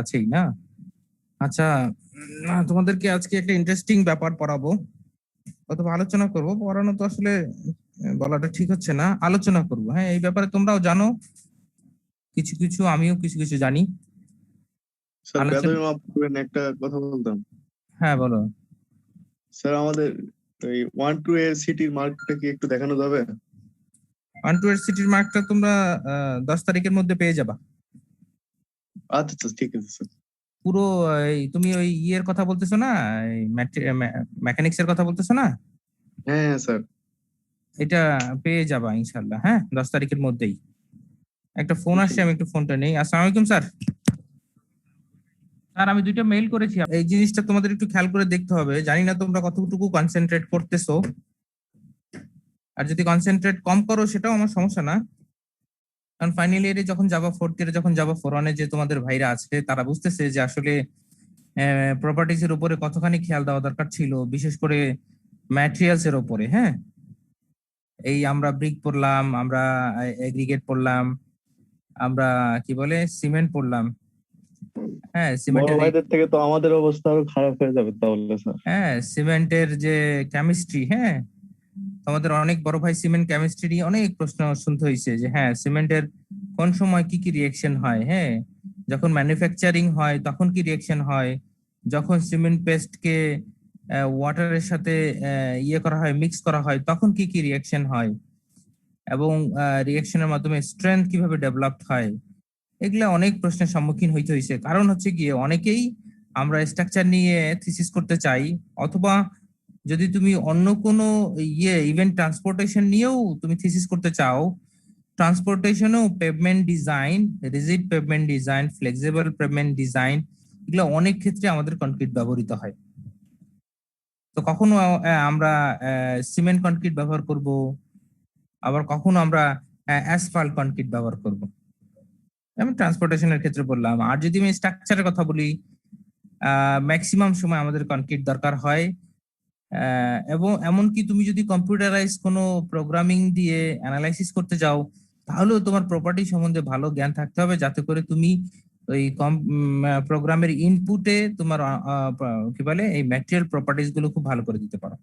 আছেই না। আচ্ছা, তোমাদেরকে আজকে একটা ইন্টারেস্টিং ব্যাপার পড়াবো অথবা আলোচনা করব। পড়ানো তো আসলে বলাটা ঠিক হচ্ছে না, আলোচনা করব। হ্যাঁ, এই ব্যাপারে তোমরাও জানো কিছু কিছু, আমিও কিছু কিছু জানি। স্যার আলোচনা। বেদবি মাফ করবেন, একটা কথা বলতাম। হ্যাঁ, বলো। স্যার আমাদের এই 1-2 এর সিটির মার্কটা কি একটু দেখানো যাবে? 1-2 এর সিটির মার্কটা তোমরা 10 তারিখের মধ্যে পেয়ে যাবা। আচ্ছা আচ্ছা, ঠিক আছে স্যার। পুরো তুমি ওই ইয়ের কথা বলতেছো না, মেকানিক্স এর কথা বলতেছো না, হ্যাঁ হ্যাঁ স্যার। এটা পেয়ে যাবা ইনশাল্লাহ। হ্যাঁ, 10 তারিখের মধ্যেই। একটা ফোন আসছে, আমি একটু ফোনটা নেই। আসসালামু আলাইকুম স্যার। স্যার, আমি 2টা মেইল করেছি। এই জিনিসটা তোমাদের একটু খেয়াল করে দেখতে হবে। জানি না তোমরা কতটুকু কনসেন্ট্রেট করতেছো। আর যদি কনসেন্ট্রেট কম করো সেটাও আমার সমস্যা না, কারণ ফাইনাল ইয়ারে যখন যাবা, 4th ইয়ারে যখন যাবা, 4-1-এ যে তোমাদের ভাইরা আছে তারা বুঝতেছে যে আসলে প্রপার্টিজ এর উপরে কতখানি খেয়াল দেওয়া দরকার ছিল, বিশেষ করে ম্যাটেরিয়ালস এর উপরে। হ্যাঁ, এই আমরা ব্রিক পড়লাম, আমরা এগ্রিগেট পড়লাম, আমরা কি বলে সিমেন্ট পড়লাম। হ্যাঁ, বড় সিমেন্টের ভাইদের থেকে তো আমাদের অবস্থা আরো খারাপ হয়ে যাবে তাহলে স্যার। হ্যাঁ, সিমেন্টের যে কেমিস্ট্রি। হ্যাঁ, তোমাদের অনেক বড় ভাই সিমেন্ট কেমিস্ট্রি নিয়ে অনেক প্রশ্ন শুনতে হয়েছে যে হ্যাঁ, সিমেন্টের কোন সময় কি কি রিয়েকশন হয়। হ্যাঁ, যখন ম্যানুফ্যাকচারিং হয় তখন কি রিয়েকশন হয়, যখন সিমেন্ট পেস্টকে ওয়াটারের সাথে ইয়ে করা হয়, মিক্স করা হয়, তখন কি কি রিয়েকশন হয়, এবং রিয়েকশনের মাধ্যমে স্ট্রেংথ কিভাবে ডেভেলপড হয়। এগুলা অনেক প্রশ্নের সম্মুখীন হইতে হয়েছে। কারণ হচ্ছে গিয়ে অনেকেই আমরা স্ট্রাকচার নিয়ে থিসিস করতে চাই, অথবা যদি তুমি অন্য কোনো ইভেন্ট ট্রান্সপোর্টেশন নিয়েও তুমি থিসিস করতে চাও, ট্রান্সপোর্টেশনও pavement design, rigid pavement design, flexible pavement design, এগুলো অনেক ক্ষেত্রে আমাদের কনক্রিট ব্যবহৃত হয়। তো কখনো আমরা সিমেন্ট কনক্রিট ব্যবহার করব, আবার কখনো আমরা অ্যাসফাল্ট কনক্রিট ব্যবহার করব। আমি ট্রান্সপোর্টেশনের ক্ষেত্রে বললাম। আর যদি আমি স্ট্রাকচারের কথা বলি, ম্যাক্সিমাম সময় আমাদের কনক্রিট দরকার হয়। এবং এমনকি তুমি যদি কম্পিউটারাইজ কোনো প্রোগ্রামিং দিয়ে অ্যানালাইসিস করতে যাও, তাহলেও তোমার প্রপার্টি সম্বন্ধে ভালো জ্ঞান থাকতে হবে, যাতে করে তুমি ওই প্রোগ্রামের ইনপুটে তোমার কি বলে এই ম্যাটেরিয়াল প্রপার্টিজ গুলো খুব ভালো করে দিতে পারো।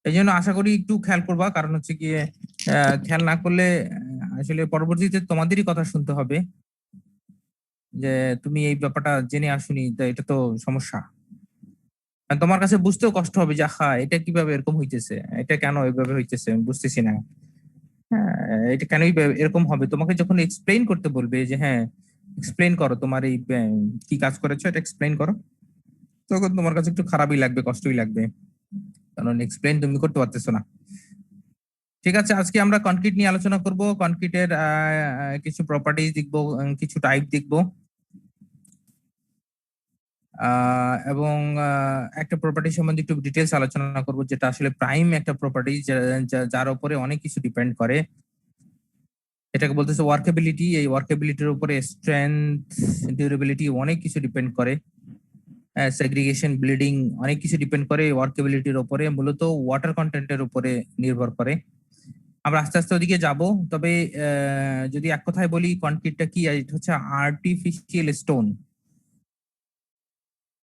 এই জন্য আশা করি একটু খেয়াল করবা, কারণ হচ্ছে গিয়ে খেয়াল না করলে আসলে পরবর্তীতে তোমাদেরই কথা শুনতে হবে যে তুমি এই ব্যাপারটা জেনে আসুনি, তো এটা তো সমস্যা। আর তোমার কাছে বুঝতেও কষ্ট হবে যে হ্যাঁ, এটা কিভাবে এরকম হইতেছে, এটা কেন এইভাবে হইতেছে আমি বুঝতেছি না। হ্যাঁ, এটা কেনই বা এরকম হবে, তোমাকে যখন এক্সপ্লেইন করতে বলবে যে হ্যাঁ, এক্সপ্লেইন করো তোমার এই কি কাজ করেছো, এটা এক্সপ্লেইন করো, তখন তোমার কাছে একটু খারাপই লাগবে, কষ্টই লাগবে, কারণ এক্সপ্লেইন তুমি করতে পারতেছো না। ঠিক আছে, আজকে আমরা কনক্রিট নিয়ে আলোচনা করব। কনক্রিটের কিছু প্রপার্টিজ দেখবো, কিছু টাইপ দেখবো, এবং একটা প্রপার্টি সম্বন্ধে একটু ডিটেলস আলোচনা করব, যেটা আসলে প্রাইম একটা প্রপার্টি, যার উপরে অনেক কিছু ডিপেন্ড করে। এটাকে বলতেছে ওয়ার্কেবিলিটি। এই ওয়ার্কেবিলিটির উপরে স্ট্রেংথ, ডিউরেবিলিটি অনেক কিছু ডিপেন্ড করে। সেগ্রিগেশন, ব্লিডিং অনেক কিছু ডিপেন্ড করে ওয়ার্কেবিলিটির উপরে, মূলত ওয়াটার কন্টেন্টের উপরে নির্ভর করে। আমরা আস্তে আস্তে ওদিকে যাব। তবে যদি এক কথায় বলি কনক্রিটটা কি, এটা হচ্ছে আর্টিফিশিয়াল স্টোন।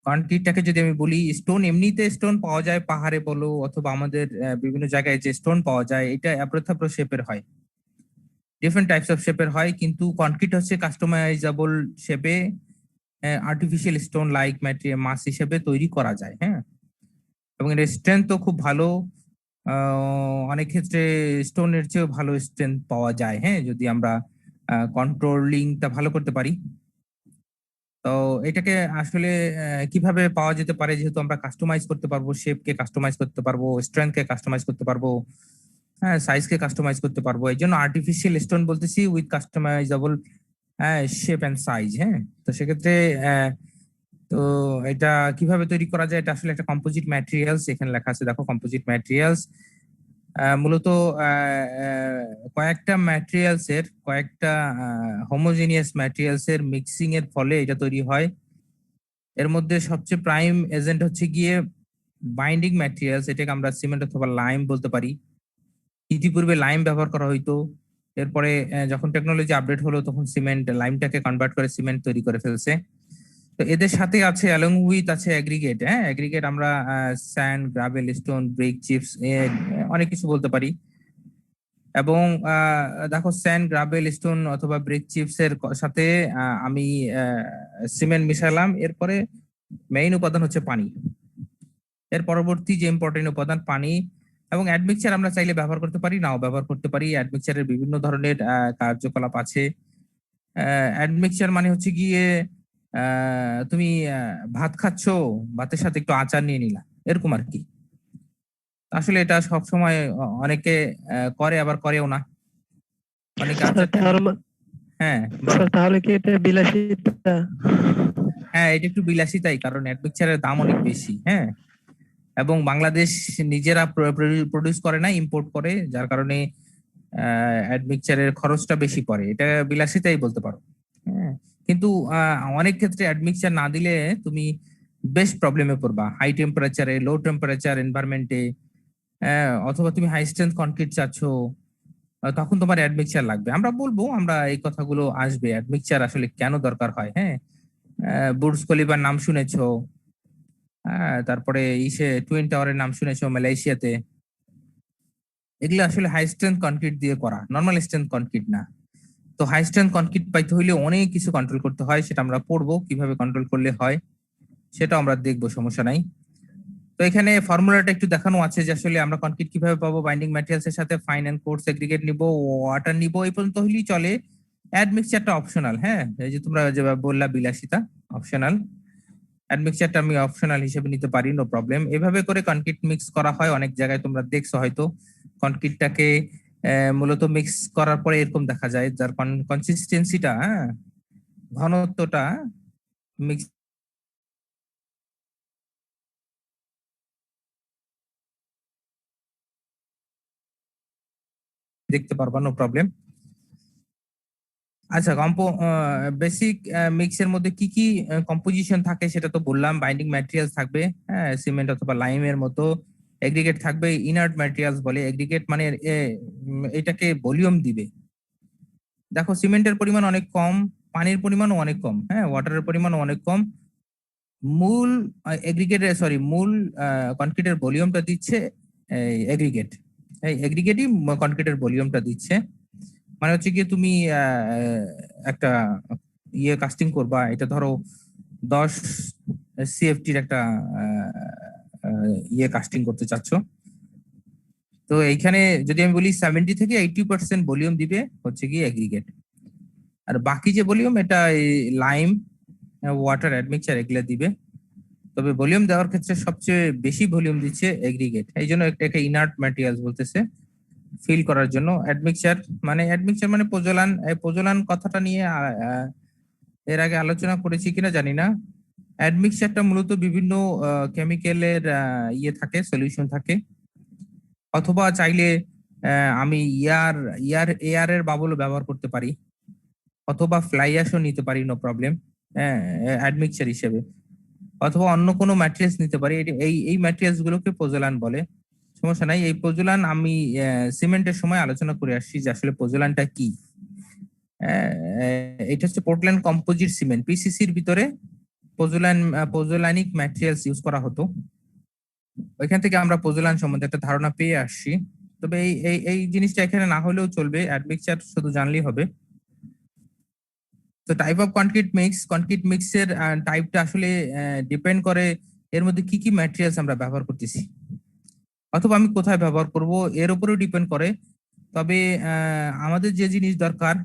কনক্রিটটাকে যদি আমি বলি, স্টোন এমনিতে স্টোন পাওয়া যায় পাহাড়ে বলো, অথবা আমাদের বিভিন্ন জায়গায় যে স্টোন পাওয়া যায়, এটা অ্যাপ্রোথাপ্রো শেপের হয়, ডিফারেন্ট টাইপস অফ শেপের হয়। কিন্তু কনক্রিট হচ্ছে কাস্টমাইজেবল শেপে, আর্টিফিশিয়াল স্টোন লাইক ম্যাটেরিয়াল মাস হিসেবে তৈরি করা যায়। হ্যাঁ, এবং এর স্ট্রেংথ তো খুব ভালো। অনেক ক্ষেত্রে স্টোনের চেয়েও ভালো স্ট্রেংথ পাওয়া যায়, হ্যাঁ, যদি আমরা কন্ট্রোলিংটা ভালো করতে পারি। তো এটাকে আসলে কিভাবে পাওয়া যেতে পারে, যেহেতু আমরা কাস্টমাইজ করতে পারবো, শেপকে কাস্টমাইজ করতে পারবো, স্ট্রেংথকে কাস্টমাইজ করতে পারবো, হ্যাঁ, সাইজকে কাস্টমাইজ করতে পারবো। এই জন্য আর্টিফিশিয়াল স্টোন বলতেছি, with customisable shape and size. হ্যাঁ, তো সেক্ষেত্রে তো এটা কিভাবে তৈরি করা যায়, এটা আসলে একটা কম্পোজিট ম্যাটেরিয়ালস। এখানে লেখা আছে দেখো, কম্পোজিট ম্যাটেরিয়ালস মূলত কয়েকটা ম্যাটেরিয়ালস এর, কয়েকটা হোমোজেনিয়াস ম্যাটেরিয়ালস এর মিক্সিং এর ফলে এটা তৈরি হয়। এর মধ্যে সবচেয়ে প্রাইম এজেন্ট হচ্ছে গিয়ে বাইন্ডিং ম্যাটেরিয়ালস, এটাকে আমরা সিমেন্ট অথবা লাইম বলতে পারি। ইতিপূর্বে লাইম ব্যবহার করা হইতো, এরপরে যখন টেকনোলজি আপডেট হলো তখন সিমেন্ট লাইমটাকে কনভার্ট করে সিমেন্ট তৈরি করে ফেলছে। তো এদের সাথে আছে অ্যালং উইথ আছে অ্যাগ্রিগেট। হ্যাঁ, অ্যাগ্রিগেট আমরা sand, gravel, stone, brick, chips অনেক কিছু বলতে পারি। এবং দেখো স্যান্ড, গ্রাভেল, স্টোন অথবা ব্রিক চিপস এর সাথে আমি সিমেন্ট মিশালাম। এরপরে মেইন উপাদান হচ্ছে পানি। এর পরবর্তী যে ইম্পর্টেন্ট উপাদান পানি। এবং অ্যাডমিক্সচার আমরা চাইলে ব্যবহার করতে পারি, নাও ব্যবহার করতে পারি। অ্যাডমিক্সচারের বিভিন্ন ধরনের কার্যকলাপ আছে। অ্যাডমিক্সচার মানে হচ্ছে গিয়ে তুমি ভাত খাচ্ছো, ভাতের সাথে একটু আচার নিয়ে নিলা, এরকম আর কি। আসলে এটা সব সময় অনেকে করে, আবার করেও না। অনেকে স্যার আচারটা হ্যাঁ বলো। স্যার তাহলে কি এটা বিলাসিতা? হ্যাঁ, এটা একটু বিলাসিতাই, কারণ অ্যাডমিক্সচারের দাম অনেক বেশি। হ্যাঁ, এবং বাংলাদেশ নিজেরা প্রডিউস করে না, ইম্পোর্ট করে, যার কারণে অ্যাডমিক্সচারের খরচটা বেশি পড়ে। এটা বিলাসিতাই বলতে পারো। হ্যাঁ, কিন্তু অনেক ক্ষেত্রে অ্যাডমিক্সচার না দিলে তুমি বেশ প্রবলেমে পড়বা, হাই টেম্পারেচারে, লো টেম্পারেচার এনভায়রনমেন্টে। অথবা তুমি হাই স্ট্রেংথ কনক্রিট চাচ্ছ, তখন তোমার অ্যাডমিক্সচার লাগবে। আমরা বলবো, আমরা এই কথাগুলো আসবে অ্যাডমিক্সচার আসলে কেন দরকার হয়। হ্যাঁ, বুর্জ খলিফার নাম শুনেছো, তারপরে ইসে টুইন টাওয়ারের নাম শুনেছো মালয়েশিয়াতে। এগুলো আসলে হাই স্ট্রেংথ কনক্রিট দিয়ে করা, নর্মাল স্ট্রেংথ কনক্রিট না। তো হাই স্ট্রেংথ কনক্রিট পাইতে হইলে অনেক কিছু কন্ট্রোল করতে হয়, সেটা আমরা পড়বো কিভাবে কন্ট্রোল করলে হয়, সেটা আমরা দেখবো, সমস্যা নাই। তো এখানে ফর্মুলাটা একটু দেখানো আছে যে আসলে আমরা কনক্রিট কিভাবে পাবো। বাইন্ডিং ম্যাটেরিয়ালস এর সাথে ফাইন এন্ড কোর্স এগ্রিগেট নিব, ওয়াটার নিব, এই পর্যন্ত হইলেই চলে। অ্যাডমিক্সচারটা অপশনাল। হ্যাঁ, এই যে তোমরা যে বললা বিলাসিতা, অপশনাল। অ্যাডমিক্সচারটা আমি অপশনাল হিসেবে নিতে পারি, নো প্রবলেম। এভাবে করে কনক্রিট মিক্স করা হয় অনেক জায়গায়, তোমরা দেখছো হয়তো। কনক্রিটটাকে মূলত মিক্স করার পরে এরকম দেখা যায়, যার কনসিস্টেন্সিটা, হ্যাঁ, ঘনত্বটা মিক্স দেখতে পারবা, নো প্রবলেম। আচ্ছা, বেসিক মিক্সের মধ্যে কি কি কম্পোজিশন থাকে সেটা তো বললাম। বাইন্ডিং ম্যাটেরিয়ালস থাকবে, হ্যাঁ, সিমেন্ট অথবা লাইমের মতো। এগ্রিগেট থাকবে, ইনার্ট ম্যাটেরিয়ালস বলে। এগ্রিগেট মানে এটাকে ভলিউম দিবে। দেখো সিমেন্টের পরিমাণ অনেক কম, পানির পরিমাণও অনেক কম, হ্যাঁ, ওয়াটারের পরিমাণও অনেক কম। মূল এগ্রিগেটের সরি মূল কনক্রিটের ভলিউমটা দিচ্ছে এগ্রিগেট। এই এগ্রিগেটই কনক্রিটের ভলিউমটা দিচ্ছে। মানে হচ্ছে কি তুমি একটা কাস্টিং করবা, এটা ধরো 10 সিএফটির একটা কাস্টিং করতে চাচ্ছ। তো এইখানে যদি আমি বলি 70 থেকে 80% ভলিউম দিবে হচ্ছে কি এগ্রিগেট। আর বাকি যে ভলিউম, এটা লাইম, ওয়াটার, অ্যাডমিক্সচার এগুলা দিবে। তবে ভলিউম দেওয়ার ক্ষেত্রে সবচেয়ে বেশি ভলিউম দিচ্ছে এগ্রিগেট, এই জন্য একটা ইনার্ট ম্যাটেরিয়ালস বলতেছে ফিল করার জন্য। অ্যাডমিক্সচার মানে পোজোলান। এই পোজোলান কথাটা নিয়ে এর আগে আলোচনা করেছি কিনা জানি না। অ্যাডমিক্সচারটা মূলত বিভিন্ন কেমিক্যালের থাকে, সলিউশন থাকে। অথবা চাইলে আমি এয়ার এর বাবলও ব্যবহার করতে পারি, অথবা ফ্লাই অ্যাশও নিতে পারি, নো প্রবলেম, অ্যাডমিক্সচার হিসেবে। অথবা অন্য কোনো ম্যাটেরিয়ালস নিতে পারি। এই ম্যাটেরিয়ালস গুলোকে পোজোলান বলে, সমস্যা নাই। এই পোজোলান আমি সিমেন্টের সময় আলোচনা করে আসছি যে আসলে পোজোলানটা কি। এটা হচ্ছে পোর্টল্যান্ড কম্পোজিট সিমেন্ট, পিসিসির ভিতরে পোজোলানিক ম্যাটেরিয়ালস ইউজ করা হতো। ওইখান থেকে আমরা পোজোলান সম্বন্ধে একটা ধারণা পেয়ে আসছি। তবে এই জিনিসটা এখানে না হলেও চলবে, অ্যাডমিক্সচার শুধু জানলেই হবে। তো টাইপ অফ কনক্রিট মিক্সের টাইপটা আসলে ডিপেন্ড করে এর মধ্যে কি কি ম্যাটেরিয়ালস আমরা ব্যবহার করতেছি, অথবা আমি কোথায় ব্যবহার করব, এর উপরেও ডিপেন্ড করে। তবে আমাদের যে জিনিস দরকার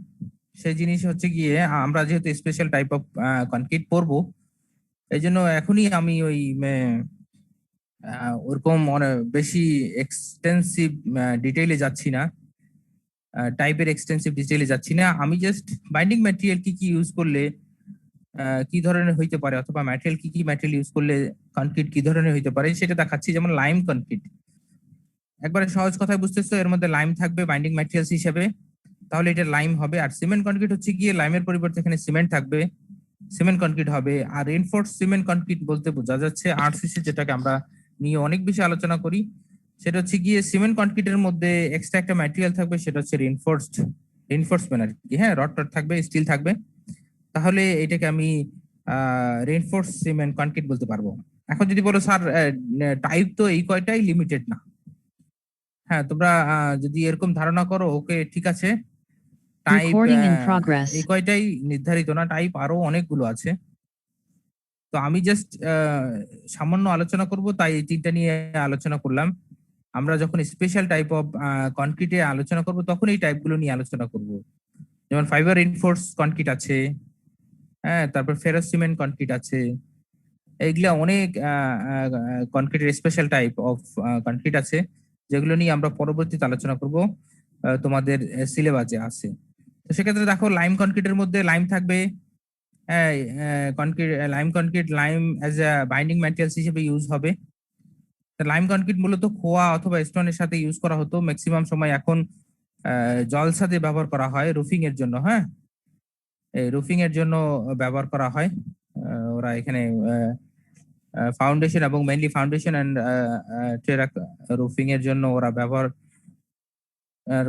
সেই জিনিস হচ্ছে গিয়ে, আমরা যেহেতু স্পেশাল টাইপ অফ কনক্রিট পড়বো, এই জন্য এখনই আমি ওই ওরকম বেশি এক্সটেন্সিভ ডিটেইলে যাচ্ছি না, টাইপের এক্সটেন্সিভ ডিটেইলে যাচ্ছি না। আমি জাস্ট বাইন্ডিং ম্যাটেরিয়াল কি কি ইউজ করলে কি ধরনের হইতে পারে, অথবা কি কি ম্যাটেরিয়াল ইউজ করলে কনক্রিট কি ধরনের হইতে পারে সেটা দেখাচ্ছি। যেমন লাইম কনক্রিট, একবারে সহজ কথায় বুঝতেছো, এর মধ্যে লাইম থাকবে বাইন্ডিং ম্যাটেরিয়ালস হিসেবে, তাহলে এটা লাইম হবে। আর সিমেন্ট কনক্রিট হচ্ছে গিয়ে লাইমের পরিবর্তে এখানে সিমেন্ট থাকবে, সিমেন্ট কনক্রিট হবে। আর রেইনফোর্স সিমেন্ট কনক্রিট বলতে বোঝা যাচ্ছে আরসিসি, যেটাকে আমরা নিয়ে অনেক বেশি আলোচনা করি। সেটা হচ্ছে গিয়ে সিমেন্ট কনক্রিটের মধ্যে এক্সট্রা একটা ম্যাটেরিয়াল থাকবে, সেটা হচ্ছে রেইনফোর্সড রিইনফোর্সমেন্ট আর কি, হ্যাঁ, রড টড থাকবে, স্টিল থাকবে, তাহলে এটাকে আমি রিইনফোর্স সিমেন্ট কনক্রিট বলতে পারবো। এখন যদি বলো স্যার টাইপ তো এই কয়টাই, লিমিটেড না। হ্যাঁ, তোমরা যদি এরকম ধারণা করো, ওকে ঠিক আছে, টাইপ Recording in progress. এই কয়টাই নির্ধারিত না, টাইপ আরো অনেকগুলো আছে। তো আমি জাস্ট সামান্য আলোচনা করব, তাই এই তিনটা নিয়ে আলোচনা করলাম। আমরা যখন স্পেশাল টাইপ অফ কনক্রিটে আলোচনা করব, তখন এই টাইপগুলো নিয়ে আলোচনা করব। যেমন ফাইবার রিইনফোর্স কনক্রিট আছে, হ্যাঁ, তারপর ফেরাস সিমেন্ট কনক্রিট আছে, এইগুলা অনেক কনক্রিটের স্পেশাল টাইপ অফ কনক্রিট আছে, যেগুলো নিয়ে আমরা পরবর্তীতে আলোচনা করব, তোমাদের সিলেবাসে আছে। তো সেক্ষেত্রে দেখো, লাইম কনক্রিটের মধ্যে লাইম থাকবে, concrete lime as a binding materials হিসেবে ইউজ হবে। লাইম কনক্রিট মূলত খোয়া অথবা স্টোনের সাথে ইউজ করা হতো, ম্যাক্সিমাম সময় এখন জলসাতে ব্যবহার করা হয় রুফিং এর জন্য। হ্যাঁ, এই রুফিং এর জন্য ব্যবহার করা হয়। ওরা এখানে ফাউন্ডেশন এবং মেইনলি ফাউন্ডেশন এন্ড টেরাক রুফিং এর জন্য ওরা ব্যবহার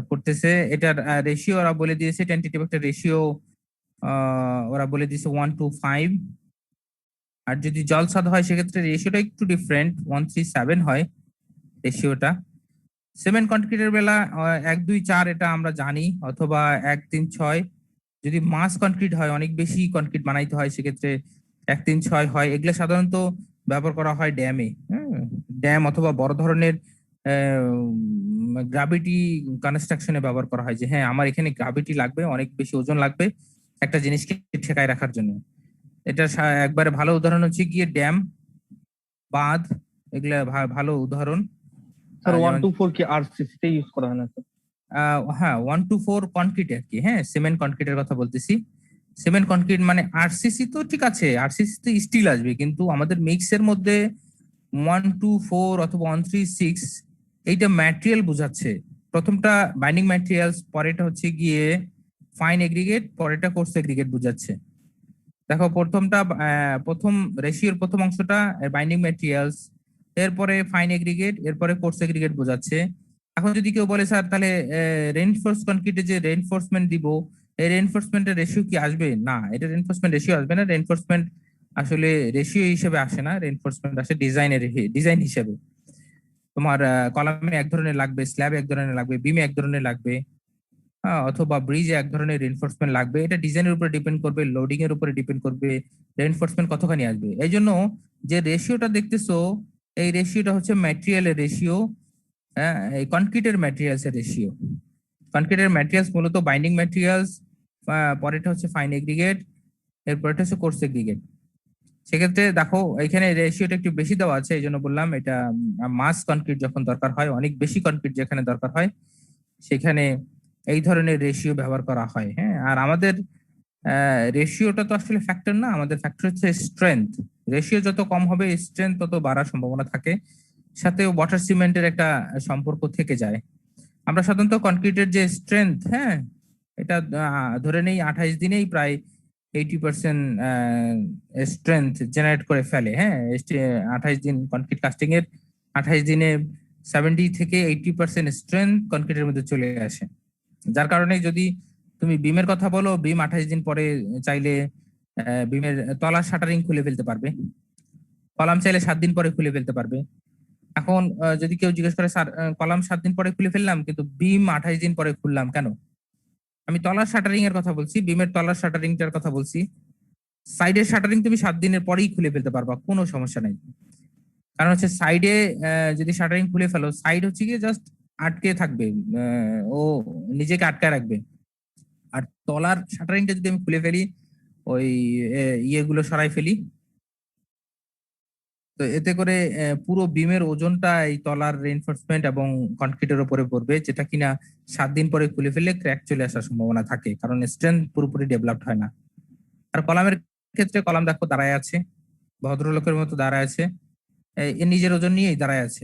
করতেছে। এটার রেশিও ওরা বলে দিয়েছে, টেন্টেটিভ একটা রেশিও ওরা বলে দিয়েছে 1:5। আর যদি জলসাদ হয় সেক্ষেত্রে রেশিওটা একটু ডিফারেন্ট, 1:3:7 হয় রেশিওটা। সিমেন্ট কনক্রিটের বেলা 1:2:4 এটা আমরা জানি, অথবা 1:3:6। যদি মাস কনক্রিট হয়, অনেক বেশি কনক্রিট বানাইতে হয়, সেক্ষেত্রে 1:3:6 হয়। এগুলো সাধারণত ব্যবহার করা হয় ড্যামে, ড্যাম অথবা বড় ধরনের গ্রাভিটি কনস্ট্রাকশনে ব্যবহার করা হয়, যে হ্যাঁ আমার এখানে গ্রাভিটি লাগবে, অনেক বেশি ওজন লাগবে একটা জিনিসকে ঠেকায় রাখার জন্য। এটা একবারে ভালো উদাহরণ হচ্ছে গিয়ে ড্যাম, বাঁধ, এগুলা ভালো উদাহরণ। স্যার যেমন 124 কি আরসিসি তে ইউজ করা হয় না স্যার? হ্যাঁ, 1:4 কনক্রিট আর কি, হ্যাঁ, সিমেন্ট কনক্রিটের কথা বলতেছি। সিমেন্ট কনক্রিট মানে আরসিসি তো ঠিক আছে, আরসিসি তো স্টিল আসবে, কিন্তু আমাদের মিক্সের মধ্যে 1:4 অথবা 1:3:6 এইটা ম্যাটেরিয়াল বোঝাচ্ছে। প্রথমটা বাইন্ডিং ম্যাটেরিয়ালস, পরেটা হচ্ছে গিয়ে ফাইন এগ্রিগেট, পরেটা কোর্স এগ্রিগেট বোঝাচ্ছে। দেখো, প্রথম রেশিওর প্রথম অংশটা বাইন্ডিং ম্যাটেরিয়ালস, এরপরে ফাইন এগ্রিগেট, এরপরে কোর্স এগ্রিগেট বোঝাচ্ছে। এখন যদি কেউ বলে স্যার তাহলে রেইনফোর্স কনক্রিটে যে রেইনফোর্সমেন্ট দিব, এই রেইনফোর্সমেন্টের রেশিও কি আসবে? না, এটা রেইনফোর্সমেন্ট রেশিও আসবে না। রেইনফোর্সমেন্ট আসলে রেশিও হিসেবে আসে না, রেইনফোর্সমেন্ট আসে ডিজাইন হিসেবে। তোমার কলামে এক ধরনের লাগবে, স্ল্যাবে এক ধরনের লাগবে, বিমে এক ধরনের লাগবে, অথবা ব্রিজে এক ধরনের রেইনফোর্সমেন্ট লাগবে। এটা ডিজাইনের উপরে ডিপেন্ড করবে, লোডিং এর উপরে ডিপেন্ড করবে, রেইনফোর্সমেন্ট কতখানি আসবে। এই জন্য যে রেশিওটা দেখতেছো, এই রেশিওটা হচ্ছে ম্যাটেরিয়ালের রেশিও, এই কনক্রিটের ম্যাটেরিয়ালস এর রেশিও। কনক্রিটের ম্যাটেরিয়ালস মূলত বাইন্ডিং ম্যাটেরিয়ালস, পরেরটা হচ্ছে ফাইন এগ্রিগেট, এরপরটা হচ্ছে কোর্স এগ্রিগেট। সেক্ষেত্রে দেখো, এখানে রেশিওটা একটু বেশি দেওয়া আছে, এই জন্য বললাম এটা মাস কনক্রিট যখন দরকার হয়, অনেক বেশি কনক্রিট যেখানে দরকার হয়, সেখানে এই ধরনের রেশিও ব্যবহার করা হয়। হ্যাঁ, আর আমাদের রেশিওটা তো আসলে ফ্যাক্টর না, আমাদের ফ্যাক্টর হচ্ছে স্ট্রেংথ। রেশিও যত কম হবে, স্ট্রেংথ তত বাড়ার সম্ভাবনা থাকে, সাথে ওয়াটার সিমেন্টের একটা সম্পর্ক থেকে যায়। আমরা সাধারণত কনক্রিটের যে স্ট্রেংথ, হ্যাঁ, এটা ধরে নেই 28 দিনেই প্রায় 80% স্ট্রেংথ জেনারেট করে ফেলে। হ্যাঁ, 28 দিন কনক্রিট কাস্টিং এর 28 দিনে 70 থেকে 80% স্ট্রেংথ কনক্রিটের মধ্যে চলে আসে। যার কারণে যদি তুমি বিমের কথা বলো, বিম 28 দিন পরে চাইলে বিমের তলার শাটারিং খুলে ফেলতে পারবে, কলাম চাইলে 7 দিন পরে খুলে ফেলতে পারবে। এখন যদি কেউ জিজ্ঞেস করে স্যার কলাম 7 দিন পরে খুলে ফেললাম, কিন্তু বিম 28 দিন পরে খুললাম কেন? আমি তলার শাটারিং এর কথা বলছি, বিমের তলার শাটারিংটার কথা বলছি। সাইডের শাটারিং তুমি 7 দিনের পরেই খুলে ফেলতে পারবা, কোনো সমস্যা নাই। কারণ হচ্ছে সাইডে যদি শাটারিং খুলে ফেলো, সাইড হচ্ছে গিয়ে জাস্ট আটকে থাকবে, ও নিজেকে আটকায় রাখবে। আর তলার শাটারিংটা যদি আমি খুলে ফেলি, ওই ইয়েগুলো সরাই ফেলি, তো এতে করে পুরো বিমের ওজনটা এই তলার রেইনফোর্সমেন্ট এবং কনক্রিটের উপরে পড়বে, যেটা কিনা 7 দিন পরে খুলে ফেললে ক্র্যাক চলে আসার সম্ভাবনা থাকে, কারণ স্ট্রেংথ পুরোপুরি ডেভেলপড হয় না। আর কলামের ক্ষেত্রে কলাম দেখো দাঁড়ায় আছে, ভদ্রলোকের মতো দাঁড়ায় আছে, এর নিজের ওজন নিয়েই দাঁড়ায় আছে।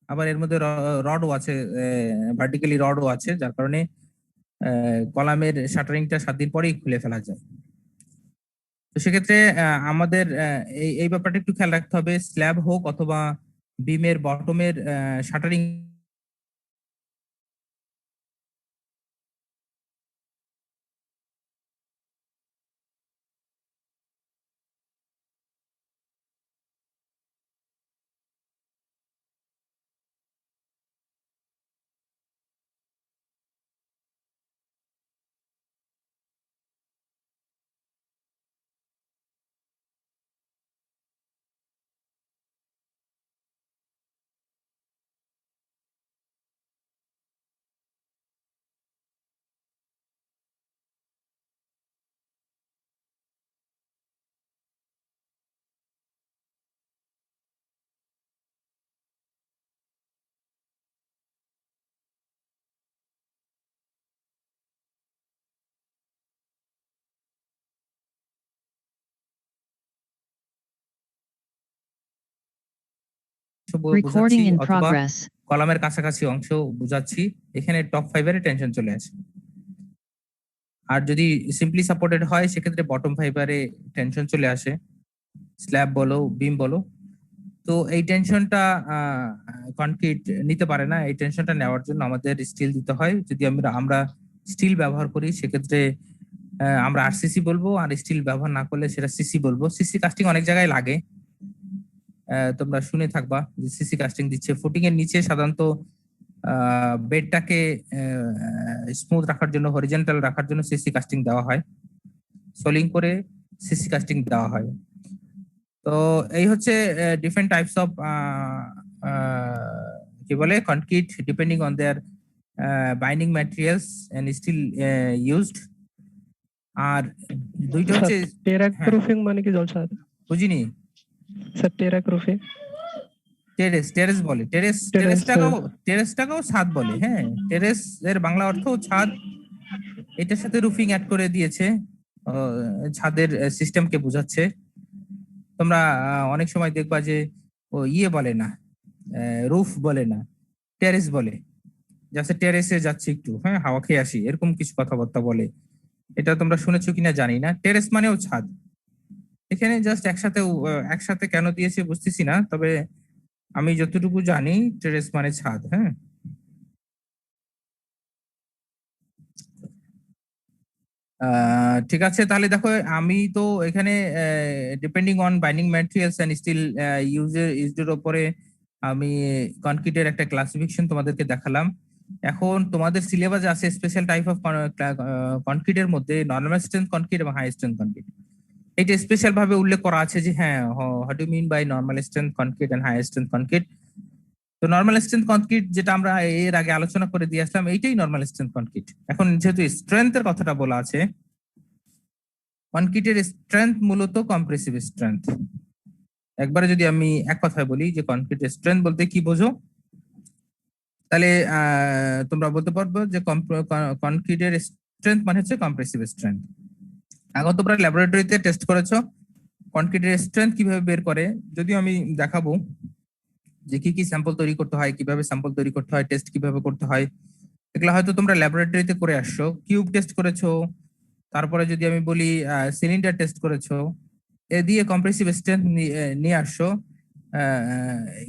আবার এর মধ্যে রডও আছে, ভার্টিক্যালি রডও আছে, যার কারণে কলামের শাটারিংটা 7 দিন পরেই খুলে ফেলা যায়। তো সেক্ষেত্রে আমাদের এই ব্যাপারটা একটু খেয়াল রাখতে হবে, স্ল্যাব হোক অথবা বিমের বটমের শাটারিং বোঝাচ্ছি Recording in অথবা progress. কলামের কাছাকাছি অংশ বোঝাচ্ছি, এখানে টপ 5 এর টেনশন চলে আসে। আর যদি সিম্পলি সাপোর্টেড হয় সেক্ষেত্রে বটম 5 এ টেনশন চলে আসে, স্ল্যাব বলো বিম বলো। তো এই টেনশনটা কনক্রিট নিতে পারে না। এই টেনশনটা নেওয়ার জন্য আমাদের স্টিল দিতে হয়। যদি আমরা স্টিল ব্যবহার করি সেক্ষেত্রে আমরা আরসিসি বলবো, আর স্টিল ব্যবহার না করলে সেটা সিসি বলবো। সিসি কাস্টিং অনেক জায়গায় লাগে, তোমরা শুনে থাকবা যে সিসি কাস্টিং দিচ্ছে। ফুটিং এর নিচে সাধারণত বেডটাকে স্মুথ রাখার জন্য, হরিজন্টাল রাখার জন্য সিসি কাস্টিং দেওয়া হয়, সোলিং করে সিসি কাস্টিং দেওয়া হয়। তো এই হচ্ছে ডিফারেন্ট টাইপস অফ কি বলে concrete depending on their binding materials and steel used. আর দুইটা হচ্ছে টেরাক হ্যাঁ। রুফিং মানে কি জলছাদ? বুঝিনি। স্যার টেরাক রুফিং টেরেস বলে, টেরেসটাকেও ছাদ বলে। হ্যাঁ, টেরেস এর বাংলা অর্থ ছাদ। এটার সাথে রুফিং অ্যাড করে দিয়েছে, ছাদের সিস্টেমকে বোঝাচ্ছে। তোমরা অনেক সময় দেখবা যে ও বলে না, রুফ বলে না, টেরেস বলে, যাচ্ছে টেরেসে যাচ্ছে একটু, হ্যাঁ হাওয়া খেয়ে আসি, এরকম কিছু কথাবার্তা বলে। এটা তোমরা শুনেছো কিনা জানি না। টেরেস মানেও ছাদ। এখানে জাস্ট একসাথে কেন দিয়েছে বুঝতেছি না, তবে আমি যতটুকু জানি টেরেস মানে ছাদ। হ্যাঁ, ঠিক আছে। তাহলে দেখো আমি তো এখানে depending on binding materials and steel ইউজের উপরে আমি কনক্রিটের একটা ক্লাসিফিকেশন তোমাদেরকে দেখালাম। এখন তোমাদের সিলেবাসে আছে স্পেশাল টাইপ অফ কনক্রিটের মধ্যে নরমাল স্ট্রেংথ কনক্রিট এবং হাই স্ট্রেংথ কনক্রিট। এটা স্পেশাল ভাবে উল্লেখ করা আছে যে হ্যাঁ, what do mean by normal strength concrete and high strength concrete. তো নরমাল স্ট্রেংথ কনক্রিট যেটা আমরা এর আগে আলোচনা করে দিয়ে আসলাম, এইটাই নরমাল স্ট্রেংথ কনক্রিট। এখন যেহেতু স্ট্রেংথের কথাটা বলা আছে, কনক্রিটের স্ট্রেংথ মূলত কম্প্রেসিভ স্ট্রেংথ। একবারে যদি আমি এক কথায় বলি যে কনক্রিটের স্ট্রেংথ বলতে কি বোঝো, তাহলে তোমরা বলতে পারবো যে কনক্রিটের স্ট্রেংথ মানে হচ্ছে কম্প্রেসিভ স্ট্রেংথ। এখন তোমরা ল্যাবরেটরিতে টেস্ট করেছো কনক্রিটের স্ট্রেংথ কিভাবে বের করে, যদিও আমি দেখাবো যে কি কি স্যাম্পল তৈরি করতে হয়, কিভাবে স্যাম্পল তৈরি করতে হয়, টেস্ট কিভাবে করতে হয়, এগুলো হয়তো তোমরা ল্যাবরেটরিতে করে আসছো। কিউব টেস্ট করেছো, তারপরে যদি আমি বলি সিলিন্ডার টেস্ট করেছো, এ দিয়ে কম্প্রেসিভ স্ট্রেংথ নিয়ে আসছো।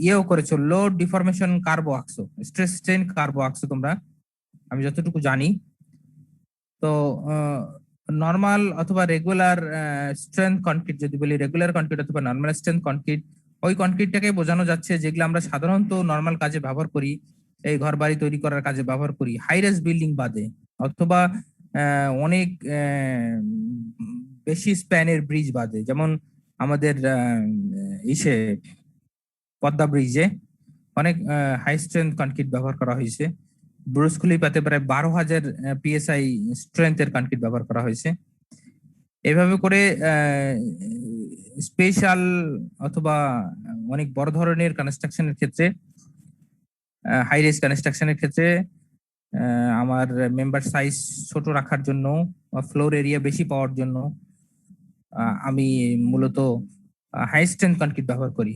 ইয়েও করেছো, লোড ডিফরমেশন কার্ভও আঁকছো, স্ট্রেস স্ট্রেন কার্ভও আঁকছো তোমরা, আমি যতটুকু জানি। তো নর্মাল অথবা রেগুলার স্ট্রেংথ কনক্রিট যদি বলি, রেগুলার কনক্রিট অথবা নর্মাল স্ট্রেংথ কনক্রিট, ওই কনক্রিটটাকে বোঝানো যাচ্ছে যেগুলো আমরা সাধারণত নর্মাল কাজে ব্যবহার করি, এই ঘর বাড়ি তৈরি করার কাজে ব্যবহার করি, হাই রাইজ বিল্ডিং বাদে, অথবা অনেক বেশি স্প্যানের ব্রিজ বাদে। যেমন আমাদের ইসে পদ্মা ব্রিজে অনেক হাই স্ট্রেংথ কনক্রিট ব্যবহার করা হয়েছে। ব্রুজ খলিফাতে প্রায় 12,000 PSI স্ট্রেংথের কনক্রিট ব্যবহার করা হয়েছে। এভাবে করে স্পেশাল অথবা অনেক বড় ধরনের কনস্ট্রাকশনের ক্ষেত্রে, হাই রাইজ কনস্ট্রাকশনের ক্ষেত্রে আমার মেম্বার সাইজ ছোট রাখার জন্য, ফ্লোর এরিয়া বেশি পাওয়ার জন্য আমি মূলত হাই স্ট্রেংথ কনক্রিট ব্যবহার করি।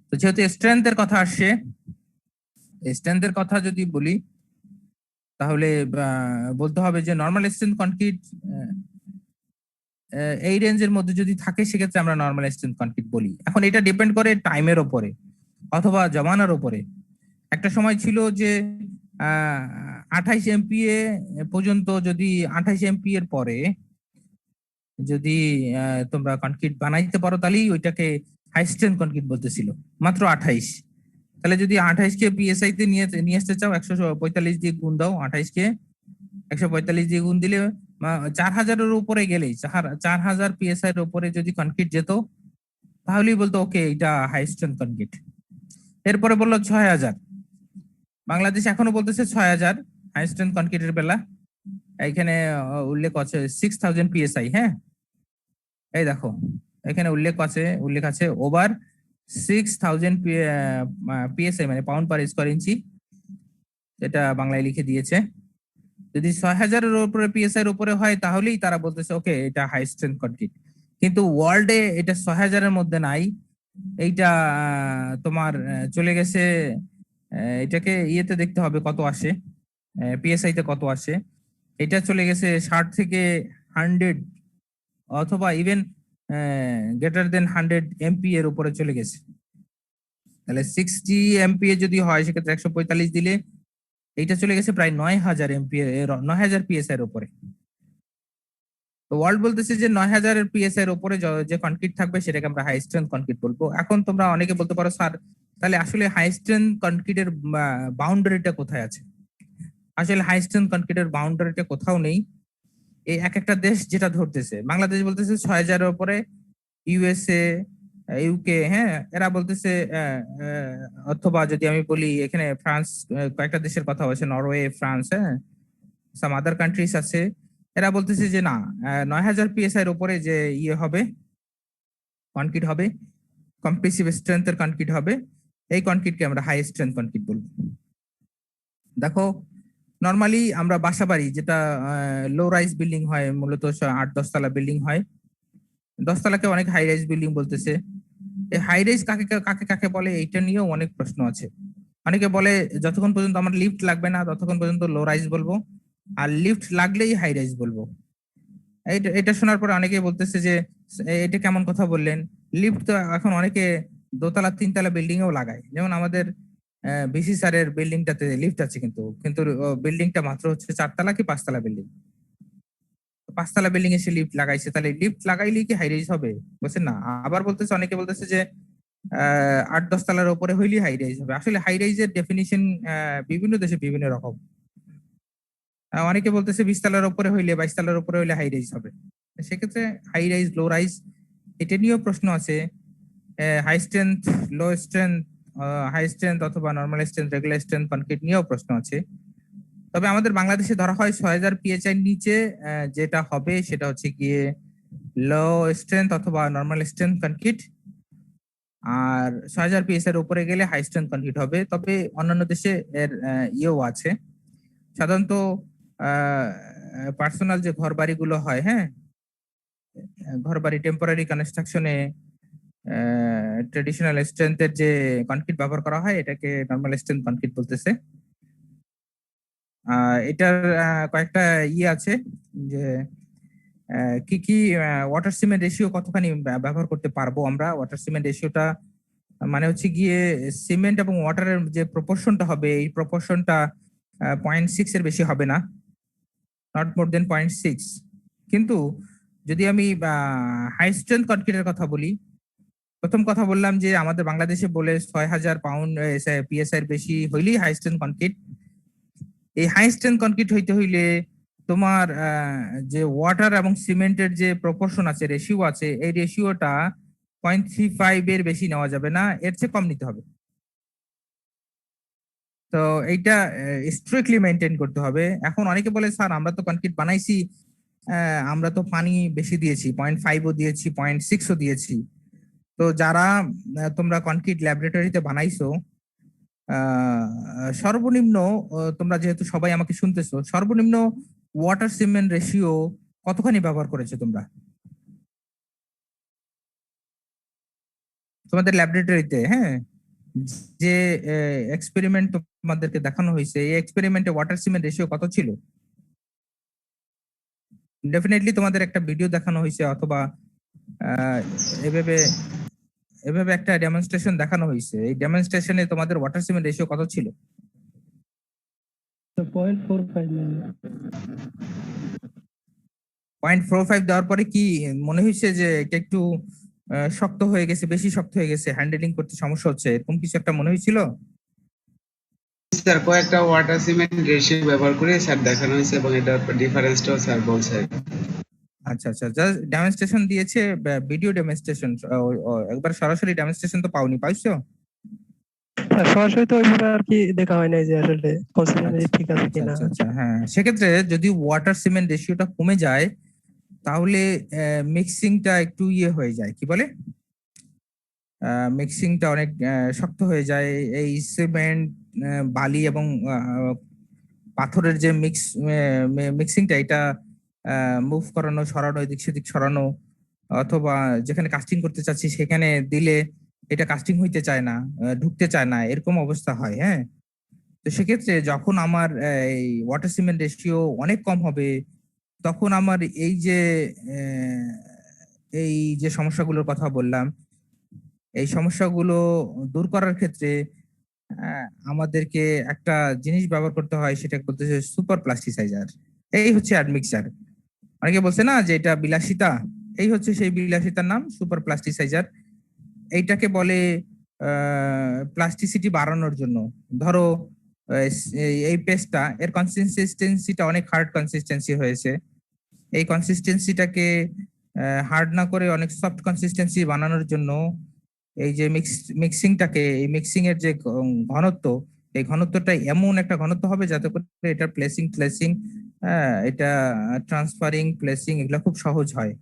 তো যেহেতু স্ট্রেংথের কথা আসছে, স্ট্রেংথের কথা যদি বলি তাহলে বলতে হবে যে নর্মাল স্ট্রেংথ কনক্রিট এই রেঞ্জের মধ্যে যদি থাকে সেক্ষেত্রে আমরা নর্মাল স্ট্রেংথ কনক্রিট বলি। এখন এটা ডিপেন্ড করে টাইমের ওপরে অথবা জমানার ওপরে। একটা সময় ছিল যে 28 MPa পর্যন্ত, যদি 28 MPa এর পরে যদি তোমরা কনক্রিট বানাইতে পারো তাহলেই ওইটাকে হাই স্ট্রেংথ কনক্রিট বলতেছিল, মাত্র 28। তাহলে যদি 28কে PSI তে নিয়ে আসতে চাও, 145 দিয়ে গুণ দাও, 28কে 145 দিয়ে গুণ দিলে 4000-এর উপরে গেলেই, 4000 PSI এর উপরে যদি কনক্রিট যেত তাহলেই বলতো ওকে এটা হাই স্ট্রেংথ কনক্রিট। এরপরে বললো 6000, বাংলাদেশ এখনো বলতেছে 6000 হাই স্ট্রেংথ কনক্রিটের বেলা। এখানে উল্লেখ আছে 6000 PSI। হ্যাঁ, এই দেখো এখানে উল্লেখ আছে ওভার 6000 PSI মানে পাউন্ড পার স্কয়ার ইঞ্চি, এটা বাংলায় লিখে দিয়েছে। যদি 6000-এর উপরে PSI এর উপরে হয় তাহলেই তারা বলতেছে ওকে এটা হাই স্ট্রেংথ কনক্রিট। কিন্তু ওয়ার্ল্ডে এটা 6000-এর মধ্যে নাই, এইটা তোমার চলে গেছে, এটাকে ইয়েতে দেখতে হবে কত আসে, পিএসআই তে কত আসে। এটা চলে গেছে 60 থেকে 100, অথবা ইভেন গ্রেটার দেন 100 এমপি এর উপরে চলে গেছে। তাহলে 60 এমপি যদি হয় সেক্ষেত্রে 145 দিলে এইটা চলে গেছে প্রায় 9000 এমপি, 9000 পিএসআই এর উপরে। তো ওয়ার্ল্ড বলতেছে যে 9000 পিএসআই এর উপরে যে কনক্রিট থাকবে সেটাকে আমরা হাই স্ট্রেংথ কনক্রিট বলবো। এখন তোমরা অনেকে বলতে পারো স্যার তাহলে আসলে হাই স্ট্রেংথ কনক্রিটের বাউন্ডারিটা কোথায় আছে? আসলে হাই স্ট্রেংথ কনক্রিটের বাউন্ডারিটা কোথাও নেই। এই এক একটা দেশ যেটা ধরতেছে, বাংলাদেশ বলতেছে 6000-এর উপরে, ইউএসএ, ইউকে, হ্যাঁ এরা বলতেছে অথবা যদি আমি বলি এখানে ফ্রান্স, কয়েকটা দেশের কথা হচ্ছে, নরওয়ে, ফ্রান্স, হ্যাঁ সাম আদার কান্ট্রিজ আছে, এরা বলতেছে যে না, 9000 পিএসআই এর উপরে যে ইয়ে হবে, কনক্রিট হবে, কম্প্রেসিভ স্ট্রেংথের কনক্রিট হবে, এই কনক্রিটকে আমরা হাই স্ট্রেংথ কনক্রিট বলবো। দেখো নর্মালি আমরা বাসা বাড়ি যেটা লো রাইজ বিল্ডিং হয়, মূলত 8-10 তলা বিল্ডিং হয়, 10 তলাকে অনেক হাই রাইজ বিল্ডিং বলতেছে। এই হাই রাইজ কাকে কাকে কাকে বলে এইটা নিয়েও অনেক প্রশ্ন আছে। অনেকে বলে যতক্ষণ পর্যন্ত আমার লিফট লাগবে না ততক্ষণ পর্যন্ত লো রাইজ বলবো, আর লিফট লাগলেই হাই রাইজ বলবো। এটা শোনার পরে অনেকে বলতেছে যে এটা কেমন কথা বললেন, লিফট তো এখন অনেকে দোতলা 3 তলা বিল্ডিং এও লাগায়, যেমন আমাদের বিসি স্যারের বিল্ডিংটাতে লিফট আছে, কিন্তু কিন্তু বিল্ডিংটা মাত্র হচ্ছে 4 তলা কি 5 তলা বিল্ডিং, 5 তলা বিল্ডিং এ সে লিফট লাগাইছে, তাহলে লিফট লাগাইলেই কি হাই রাইজ হবে? বলছে না। আবার বলতেছে, অনেকে বলতেছে যে 8-10 তলার উপরে হইলেই হাই রাইজ হবে। আসলে হাই রাইজের ডেফিনিশন বিভিন্ন দেশে বিভিন্ন রকম। অনেকে বলতেছে 20 তলার উপরে হইলে, 22 তলার উপরে হইলে হাই রাইজ হবে। সেক্ষেত্রে হাই রাইজ, লো রাইজ এটা নিয়েও প্রশ্ন আছে। হাই স্ট্রেংথ, লো স্ট্রেংথ, হাই স্ট্রেংথ অথবা normal strength, regular strength concrete নিয়েও প্রশ্ন আছে। তবে আমাদের বাংলাদেশে ধরা হয় 6000 পিএসআই নিচে যেটা হবে সেটা হচ্ছে গিয়ে লো স্ট্রেংথ অথবা নর্মাল স্ট্রেংথ কনক্রিট, আর 6000 পিএসআই এর উপরে গেলে হাই স্ট্রেংথ কনক্রিট হবে। তবে অন্যান্য দেশে এর ইয়েও আছে। সাধারণত পার্সোনাল যে ঘর বাড়িগুলো হয়, হ্যাঁ ঘর বাড়ি টেম্পোরারি কনস্ট্রাকশনে ট্রেডিশনাল স্ট্রেংথের যে কনক্রিট ব্যবহার করা হয় এটাকে নর্মাল স্ট্রেংথ কনক্রিট বলতেছে। এটার কয়েকটা ইয়ে আছে যে কি কি ওয়াটার সিমেন্ট রেশিও কতখানি ব্যবহার করতে পারবো আমরা। ওয়াটার সিমেন্ট রেশিওটা মানে হচ্ছে গিয়ে সিমেন্ট এবং ওয়াটারের যে প্রপোর্শনটা হবে, এই প্রপোর্শনটা 0.6 এর বেশি হবে না, নট মোর দেন 0.6। কিন্তু যদি আমি হাই স্ট্রেংথ কনক্রিটের কথা বলি, প্রথম কথা বললাম যে আমাদের বাংলাদেশে বলে 6000 পাউন্ড পিএসআই এর বেশি হইলেই হাই স্ট্রেংথ কনক্রিট। এই হাই স্ট্রেংথ কনক্রিট হইতে হইলে তোমার যে ওয়াটার এবং সিমেন্টের যে প্রপোর্শন আছে, রেশিও আছে, এই রেশিওটা 0.35 এর বেশি নেওয়া যাবে না, এর চেয়ে কম নিতে হবে। তো এইটা স্ট্রিক্টলি মেনটেন করতে হবে। এখন অনেকে বলে স্যার আমরা তো কনক্রিট বানাইছি, আমরা তো পানি বেশি দিয়েছি, 0.5ও দিয়েছি, 0.6ও দিয়েছি। তো যারা তোমরা কনক্রিট ল্যাবরেটরিতে বানাইছো, সর্বনিম্ন তোমরা যেহেতু সবাই আমাকে শুনতেছো, সর্বনিম্ন ওয়াটার সিমেন্ট রেশিও কতখানি ব্যবহার করেছো তোমরা তোমাদের ল্যাবরেটরিতে? হ্যাঁ, যে এক্সপেরিমেন্ট তোমাদেরকে দেখানো হয়েছে, এই এক্সপেরিমেন্টে ওয়াটার সিমেন্ট রেশিও কত ছিল? ডেফিনেটলি তোমাদের একটা ভিডিও দেখানো হয়েছে, অথবা আহ, এভাবে এভাবে একটা ডেমনস্ট্রেশন দেখানো হয়েছে। এই ডেমনস্ট্রেশনে তোমাদের ওয়াটার সিমেন্ট রেশিও কত ছিল? 0.45 দেওয়ার পরে কি মনে হয়েছে যে এটা একটু শক্ত হয়ে গেছে, বেশি শক্ত হয়ে গেছে, হ্যান্ডেলিং করতে সমস্যা হচ্ছে, এরকম কিছু একটা মনে হয়েছিল? স্যার কয়েকটা ওয়াটার সিমেন্ট রেশিও ব্যবহার করে স্যার দেখানো হয়েছে এবং এটার ডিফারেন্সটাও স্যার বলছে। আচ্ছা আচ্ছা, জাস্ট ডেমনস্ট্রেশন দিয়েছে, ভিডিও ডেমনস্ট্রেশন, একবার সরাসরি ডেমনস্ট্রেশন তো পাইছো? সরাসরি তো ওইভাবে আর কি দেখা হয় নাই যে আসলে কনসিস্টেন্সি আচ্ছা ঠিক আছে আচ্ছা কিনা। আচ্ছা আচ্ছা, হ্যাঁ সেক্ষেত্রে যদি ওয়াটার সিমেন্ট রেশিওটা কমে যায় তাহলে মিক্সিংটা একটু ইয়ে হয়ে যায়, কি বলে, মিক্সিংটা অনেক শক্ত হয়ে যায়। এই সিমেন্ট, বালি এবং পাথরের যে মিক্সিংটা, এটা মুভ করানো, সরানো, এদিক সেদিক সরানো, অথবা যেখানে কাস্টিং করতে চাচ্ছি সেখানে দিলে এটা কাস্টিং হইতে চায় না, ঢুকতে চায় না, এরকম অবস্থা হয়। হ্যাঁ, তো সেক্ষেত্রে যখন আমার এই ওয়াটার সিমেন্ট রেশিও অনেক কম হবে, তখন আমার আহ, এই যে সমস্যাগুলোর কথা বললাম, এই সমস্যাগুলো দূর করার ক্ষেত্রে আমাদেরকে একটা জিনিস ব্যবহার করতে হয়, সেটা বলতেছে সুপার প্লাস্টিসাইজার। এই হচ্ছে অ্যাডমিক্সার। অনেকে বলছে না যে এটা বিলাসিতা, এই হচ্ছে সেই বিলাসিতার নাম সুপার প্লাস্টিসাইজার। এইটাকে বলে প্লাস্টিসিটি বাড়ানোর জন্য। ধরো এই পেস্টটা, এর কনসিস্টেন্সিটা অনেক হার্ড কনসিস্টেন্সি হয়েছে, এই কনসিস্টেন্সিটাকে হার্ড না করে অনেক সফট কনসিস্টেন্সি বানানোর জন্য এই যে এই মিক্সিং এর যে ঘনত্ব, এই ঘনত্বটা এমন একটা ঘনত্ব হবে যাতে করে এটা প্লেসিং, এটা ট্রান্সফারিং, প্লেসিং এগুলো খুব সহজ হয়।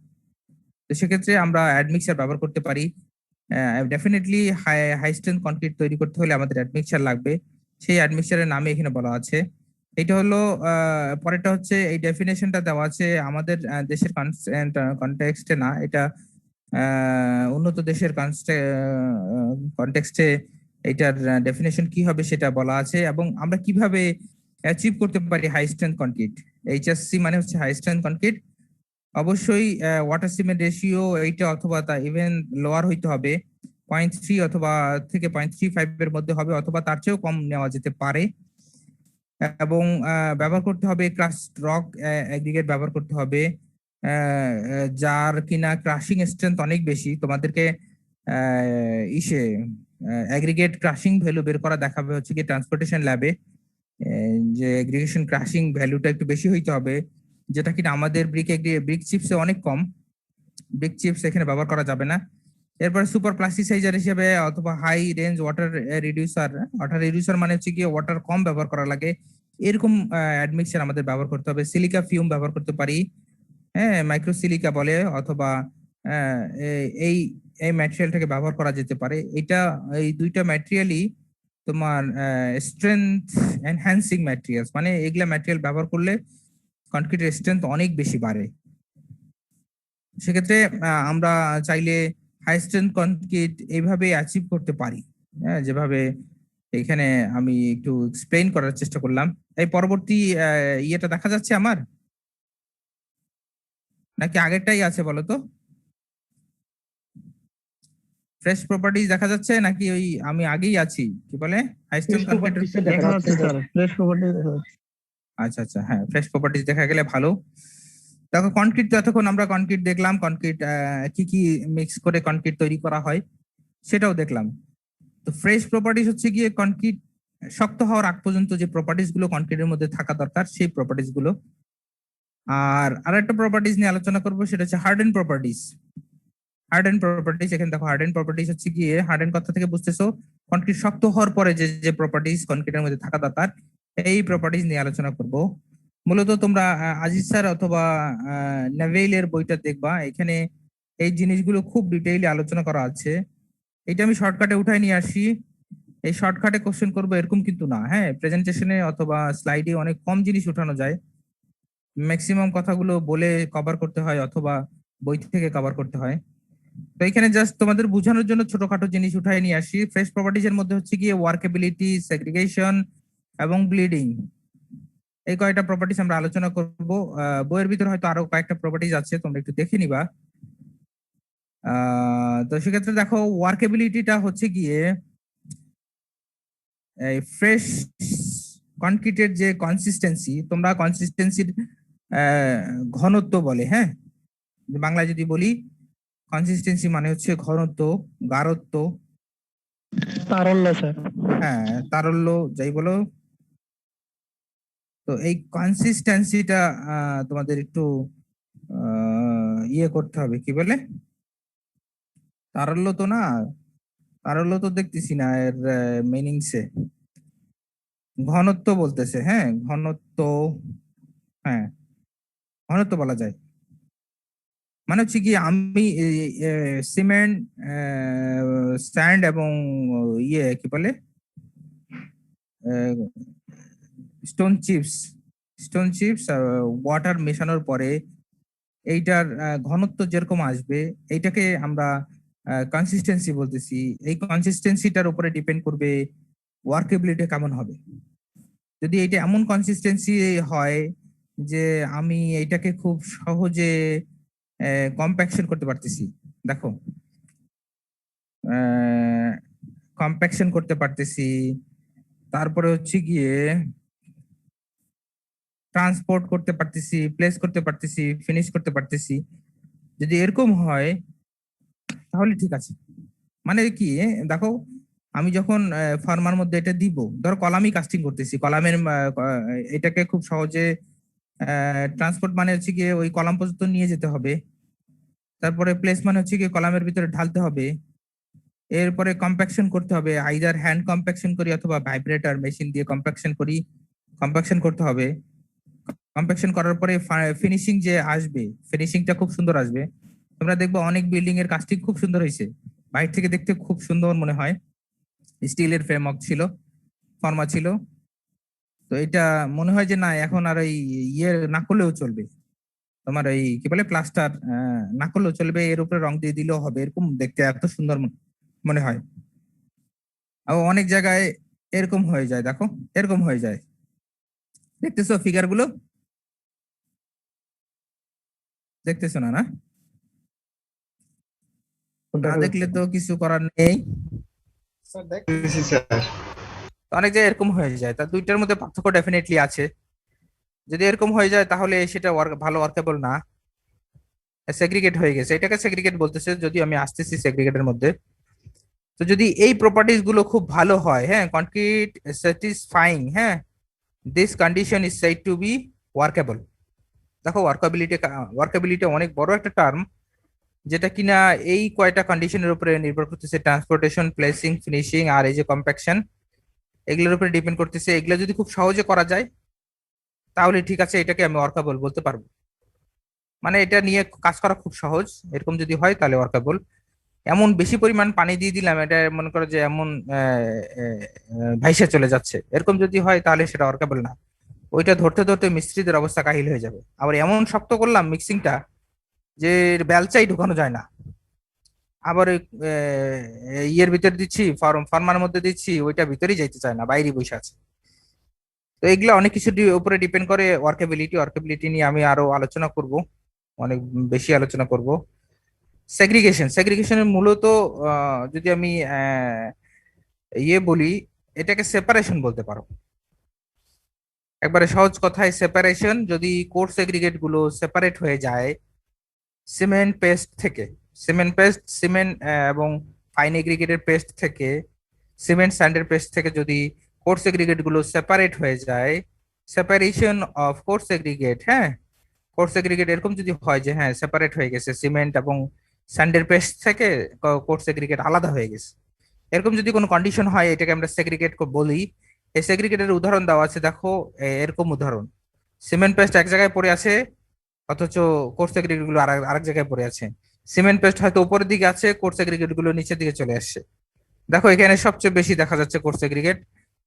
তো সেক্ষেত্রে আমরা অ্যাডমিক্সার ব্যবহার করতে পারি। ডেফিনেটলি হাই স্ট্রেংথ কনক্রিট তৈরি করতে হলে আমাদের অ্যাডমিক্সার লাগবে। সেই অ্যাডমিক্সারের নামে এখানে বলা আছে। এটা হলো পরেরটা হচ্ছে, এই ডেফিনেশনটা দেওয়া আছে আমাদের দেশের কনটেক্সটে না, এটা উন্নত দেশের কনটেক্সটে এটার ডেফিনেশন কি হবে সেটা বলা আছে, এবং আমরা কিভাবে অ্যাচিভ করতে পারি হাই স্ট্রেংথ কনক্রিট। এইচএসসি মানে হচ্ছে হাই স্ট্রেংথ কনক্রিট। অবশ্যই ওয়াটার সিমেন্ট রেশিও এইটা অথবা তা ইভেন লোয়ার হইতে হবে, 0.3 অথবা থেকে 0.35 এর মধ্যে হবে, অথবা তার চেয়েও কম নেওয়া যেতে পারে। এবং ব্যবহার করতে হবে ক্রাস্ট রক অ্যাগ্রিগেট ব্যবহার করতে হবে, যার কিনা ক্রাশিং স্ট্রেংথ অনেক বেশি। তোমাদেরকে ইসে অ্যাগ্রিগেট ক্রাশিং ভ্যালু বের করা দেখাবে হচ্ছে কি ট্রান্সপোর্টেশন ল্যাবে, যে এগ্রিগেশন ক্রাশিং ভ্যালুটা একটু বেশি হইতে হবে, যেটা কিনা আমাদের ব্রিক চিপসে অনেক কম। ব্রিক চিপস এখানে ব্যবহার করা যাবে না। এরপরে সুপার প্লাস্টিসাইজার হিসেবে অথবা হাই রেঞ্জ ওয়াটার রিডিউসার মানে হচ্ছে কি ওয়াটার কম ব্যবহার করা লাগে, এরকম অ্যাডমিক্সার আমাদের ব্যবহার করতে হবে। সিলিকা ফিউম ব্যবহার করতে পারি, হ্যাঁ, মাইক্রোসিলিকা বলে, অথবা আহ, এই এই ম্যাটেরিয়ালটাকে ব্যবহার করা যেতে পারে। এই দুইটা ম্যাটেরিয়ালই তোমার স্ট্রেংথ এনহ্যান্সিং ম্যাটেরিয়ালস, মানে এগুলা ম্যাটেরিয়াল ব্যবহার করলে কনক্রিটের স্ট্রেংথ অনেক বেশি বাড়ে। সেক্ষেত্রে আমরা চাইলে হাই স্ট্রেংথ কনক্রিট এইভাবে অ্যাচিভ করতে পারি, হ্যাঁ, যেভাবে এখানে আমি একটু এক্সপ্লেইন করার চেষ্টা করলাম। এই পরবর্তী ইয়েটা দেখা যাচ্ছে আমার, নাকি আগেরটাই আছে বলো তো? ফ্রেশ প্রপার্টিজ দেখা যাচ্ছে নাকি ওই আমি আগেই আছি, কি বলে হাই স্ট্রেংথ কনক্রিট? দেখা যাচ্ছে স্যার, ফ্রেশ প্রপার্টি দেখা যাচ্ছে। আচ্ছা আচ্ছা, হ্যাঁ, ফ্রেশ প্রপার্টিজ দেখা গেলে ভালো। দেখো কনক্রিট, তো এতক্ষণ আমরা কনক্রিট দেখলাম, কনক্রিট কি কি মিক্স করে কনক্রিট তৈরি করা হয় সেটাও দেখলাম। তো ফ্রেশ প্রপার্টিজ হচ্ছে গিয়ে কনক্রিট শক্ত হওয়ার আগ পর্যন্ত যে প্রপার্টিজ গুলো কনক্রিটের মধ্যে থাকা দরকার, সেই প্রপার্টিজ গুলো। আর আরেকটা প্রপার্টিজ নিয়ে আলোচনা করবো, সেটা হচ্ছে হার্ডেন প্রপার্টিজ। হার্ডেন প্রপার্টিজ, এখানে দেখো হার্ডেন প্রপার্টিজ হচ্ছে গিয়ে, হার্ডেন কথা থেকে বুঝতেছো কনক্রিট শক্ত হওয়ার পরে যে যে প্রপার্টিজ কনক্রিটের মধ্যে থাকা দরকার, এই প্রপার্টিজ নিয়ে আলোচনা করব। মূলত তোমরা আজিজ স্যার অথবা নেভেইলের বইটা দেখবা, এখানে এই জিনিসগুলো খুব ডিটেইলে আলোচনা করা আছে। এটা আমি শর্টকাটে উঠাই নিয়ে আসি। এই শর্টকাটে কোশ্চেন করবো এরকম কিন্তু না, হ্যাঁ, প্রেজেন্টেশনে অথবা স্লাইডে অনেক কম জিনিস উঠানো যায়, ম্যাক্সিমাম কথাগুলো বলে কভার করতে হয় অথবা বই থেকে কভার করতে হয়। তো এখানে জাস্ট তোমাদের বোঝানোর জন্য ছোটখাটো জিনিস উঠাই নিয়ে আসি। ফ্রেশ প্রপার্টিজ এর মধ্যে হচ্ছে গিয়ে ওয়ার্কেবিলিটি, সেগ্রিগেশন এবং ব্লিডিং, এই কয়েকটা প্রপার্টিজ আমরা আলোচনা করব। বইয়ের ভিতরে হয়তো আরো কয়েকটা প্রপার্টিজ আছে, তোমরা একটু দেখে নিবা। তো সেক্ষেত্রে দেখো ওয়ার্কেবিলিটিটা হচ্ছে গিয়ে এই ফ্রেশ কনক্রিটের যে কনসিস্টেন্সি, তোমরা কনসিস্টেন্সির ঘনত্ব বলে, হ্যাঁ, বাংলায় যদি বলি কনসিস্টেন্সি মানে হচ্ছে ঘনত্ব, গাঢ়ত্ব, তারল্য স্যার। হ্যাঁ, তারল্য, যাই বলো। তো এই কনসিস্টেন্সিটা তোমাদের একটু ইয়ে করতে হবে, কি বলে, তারল্য তো না, তারল্য তো দেখতেছি না এর মিনিংসে, ঘনত্ব বলতেছে, হ্যাঁ, ঘনত্ব, হ্যাঁ, ঘনত্ব বলা যায়। মানে হচ্ছে কি আমি সিমেন্ট, স্যান্ড এবং ইয়ে কি বলে স্টোন চিপস ওয়াটার মেশানোর পরে এইটার ঘনত্ব যেরকম আসবে, এইটাকে আমরা কনসিস্টেন্সি বলতেছি, এই কনসিস্টেন্সিটার উপরে ডিপেন্ড করবে ওয়ার্কেবিলিটি কেমন হবে। যদি এটা এমন কনসিস্টেন্সি হয় যে আমি এইটাকে খুব সহজে কম্প্যাকশন করতে পারতেছি, দেখো কম্প্যাকশন করতে পারতেছি, তারপরে হচ্ছে গিয়ে ট্রান্সপোর্ট করতে পারতেছি, প্লেস করতে পারতেছি, ফিনিশ করতে পারতেছি, যদি এরকম হয় তাহলে ঠিক আছে। মানে কি, দেখো আমি যখন ফার্মার মধ্যে এটা দিব, ধরো কলামই কাস্টিং করতেছি, কলামের এটাকে খুব সহজে ট্রান্সপোর্ট মানে হচ্ছে গিয়ে ওই কলাম পর্যন্ত নিয়ে যেতে হবে, তারপরে প্লেস মানে হচ্ছে গিয়ে কলামের ভিতরে ঢালতে হবে, এরপরে কম্প্যাকশন করতে হবে, আইদার হ্যান্ড কম্প্যাকশন করি অথবা ভাইব্রেটর মেশিন দিয়ে কম্প্যাকশন করি, কম্প্যাকশন করতে হবে। কম্প্যাকশন করার পরে ফিনিশিং যে আসবে, ফিনিশিংটা খুব সুন্দর আসবে। তোমরা দেখবে অনেক বিল্ডিং এর কাস্টিং খুব সুন্দর হয়েছে, বাইরে থেকে দেখতে খুব সুন্দর মনে হয়, স্টিলের ফ্রেমওয়ার্ক ছিল, ফর্মা ছিল। তো এটা মনে হয় যে না এখন আর এই ইয়ে না করলেও চলবে, তোমার এই কি বলে প্লাস্টার না করলেও চলবে, এর উপরে রং দিয়ে দিলেও হবে, এরকম দেখতে এত সুন্দর মনে হয়। আর অনেক জায়গায় এরকম হয়ে যায়, দেখো এরকম হয়ে যায়, দেখতেছো ফিগার গুলো, দেখতেছো না? না না দেখলে তো কিছু করার নেই। দেখতেছি স্যার। তো অনেক জায়গায় এরকম হয়ে যায়, তা দুইটার মধ্যে পার্থক্য ডেফিনেটলি আছে। যদি এরকম হয়ে যায় তাহলে সেটা ভালো ওয়ার্কেবল না, সেগ্রিগেট হয়ে গেছে, এটাকে সেগ্রিগেট বলতেছে, যদি আমি আসতেছি সেগ্রিগেটের মধ্যে। তো যদি এই প্রপার্টিজ গুলো খুব ভালো হয়, হ্যাঁ, কনক্রিট স্যাটিসফাইং, হ্যাঁ, this condition is said to be workable. দেখো ওয়ার্কেবিলিটি অনেক বড় একটা টার্ম, যেটা কিনা এই কয়টা কন্ডিশনের উপরে নির্ভর করতেছে, ট্রান্সপোর্টেশন, প্লেসিং, ফিনিশিং আর এই যে কম্প্যাকশন, এগুলোর উপরে ডিপেন্ড করতেছে। এগুলো যদি খুব সহজে করা যায় তাহলে ঠিক আছে, এটাকে আমি ওয়ার্কেবল বলতে পারবো। মানে এটা নিয়ে কাজ করা খুব সহজ, এরকম যদি হয় তাহলে ওয়ার্কেবল। এমন বেশি পরিমাণ পানি দিয়ে দিলাম, এটা মনে করো যে এমন ভাইসে চলে যাচ্ছে, এরকম যদি হয় তাহলে সেটা ওয়ার্কেবল না। ওইটা ধরতে ধরতে মিস্ত্রিদের অবস্থা কাহিল হয়ে যাবে। আবার এমন শক্ত করলাম মিক্সিংটা যে বেলচাই ঢুকানো যায় না। আবার ওই ইয়ের ভিতরে দিচ্ছি, ফার্মার মধ্যে দিচ্ছি, ওইটা ভিতরেই যাইতে চায় না, বাইরে বসে আছে। তো এগুলো অনেক কিছুর উপরে ডিপেন্ড করে ওয়ার্কেবিলিটি নিয়ে আমি আরো আলোচনা করব, অনেক বেশি আলোচনা করব। সেগ্রিগেশনের মূলত যদি আমি ইয়ে বলি, এটাকে সেপারেশন বলতে পারো। একবারে সহজ কথায় সেপারেশন, যদি কোর্স সেগ্রিগেট গুলো সেপারেট হয়ে যায় সিমেন্ট পেস্ট থেকে, সিমেন্ট এবং ফাইন এগ্রিগেটের পেস্ট থেকে, সিমেন্ট স্যান্ডের পেস্ট থেকে যদি কোর্স এগ্রিগেট গুলো সেপারেট হয়ে যায়, সেপারেশন অফ কোর্স এগ্রিগেট, হ্যাঁ, কোর্স এগ্রিগেট এরকম যদি হয় যে হ্যাঁ সেপারেট হয়ে গেছে সিমেন্ট এবং স্যান্ডের পেস্ট থেকে, কোর্স এগ্রিগেট আলাদা হয়ে গেছে, এরকম যদি কোনো কন্ডিশন হয়, এটাকে আমরা সেগ্রিগেট বলি। এই সেগ্রিগেটের উদাহরণ দেওয়া আছে, দেখো এরকম উদাহরণ, সিমেন্ট পেস্ট এক জায়গায় পড়ে আছে অথচ কোর্স এগ্রিগেট গুলো আরেক জায়গায় পড়ে আছে। সিমেন্ট পেস্ট হয়তো উপরের দিকে আছে, কোর্স এগ্রিগেট গুলো নিচের দিকে চলে আসছে। দেখো এখানে সবচেয়ে বেশি দেখা যাচ্ছে কোর্স এগ্রিগেট,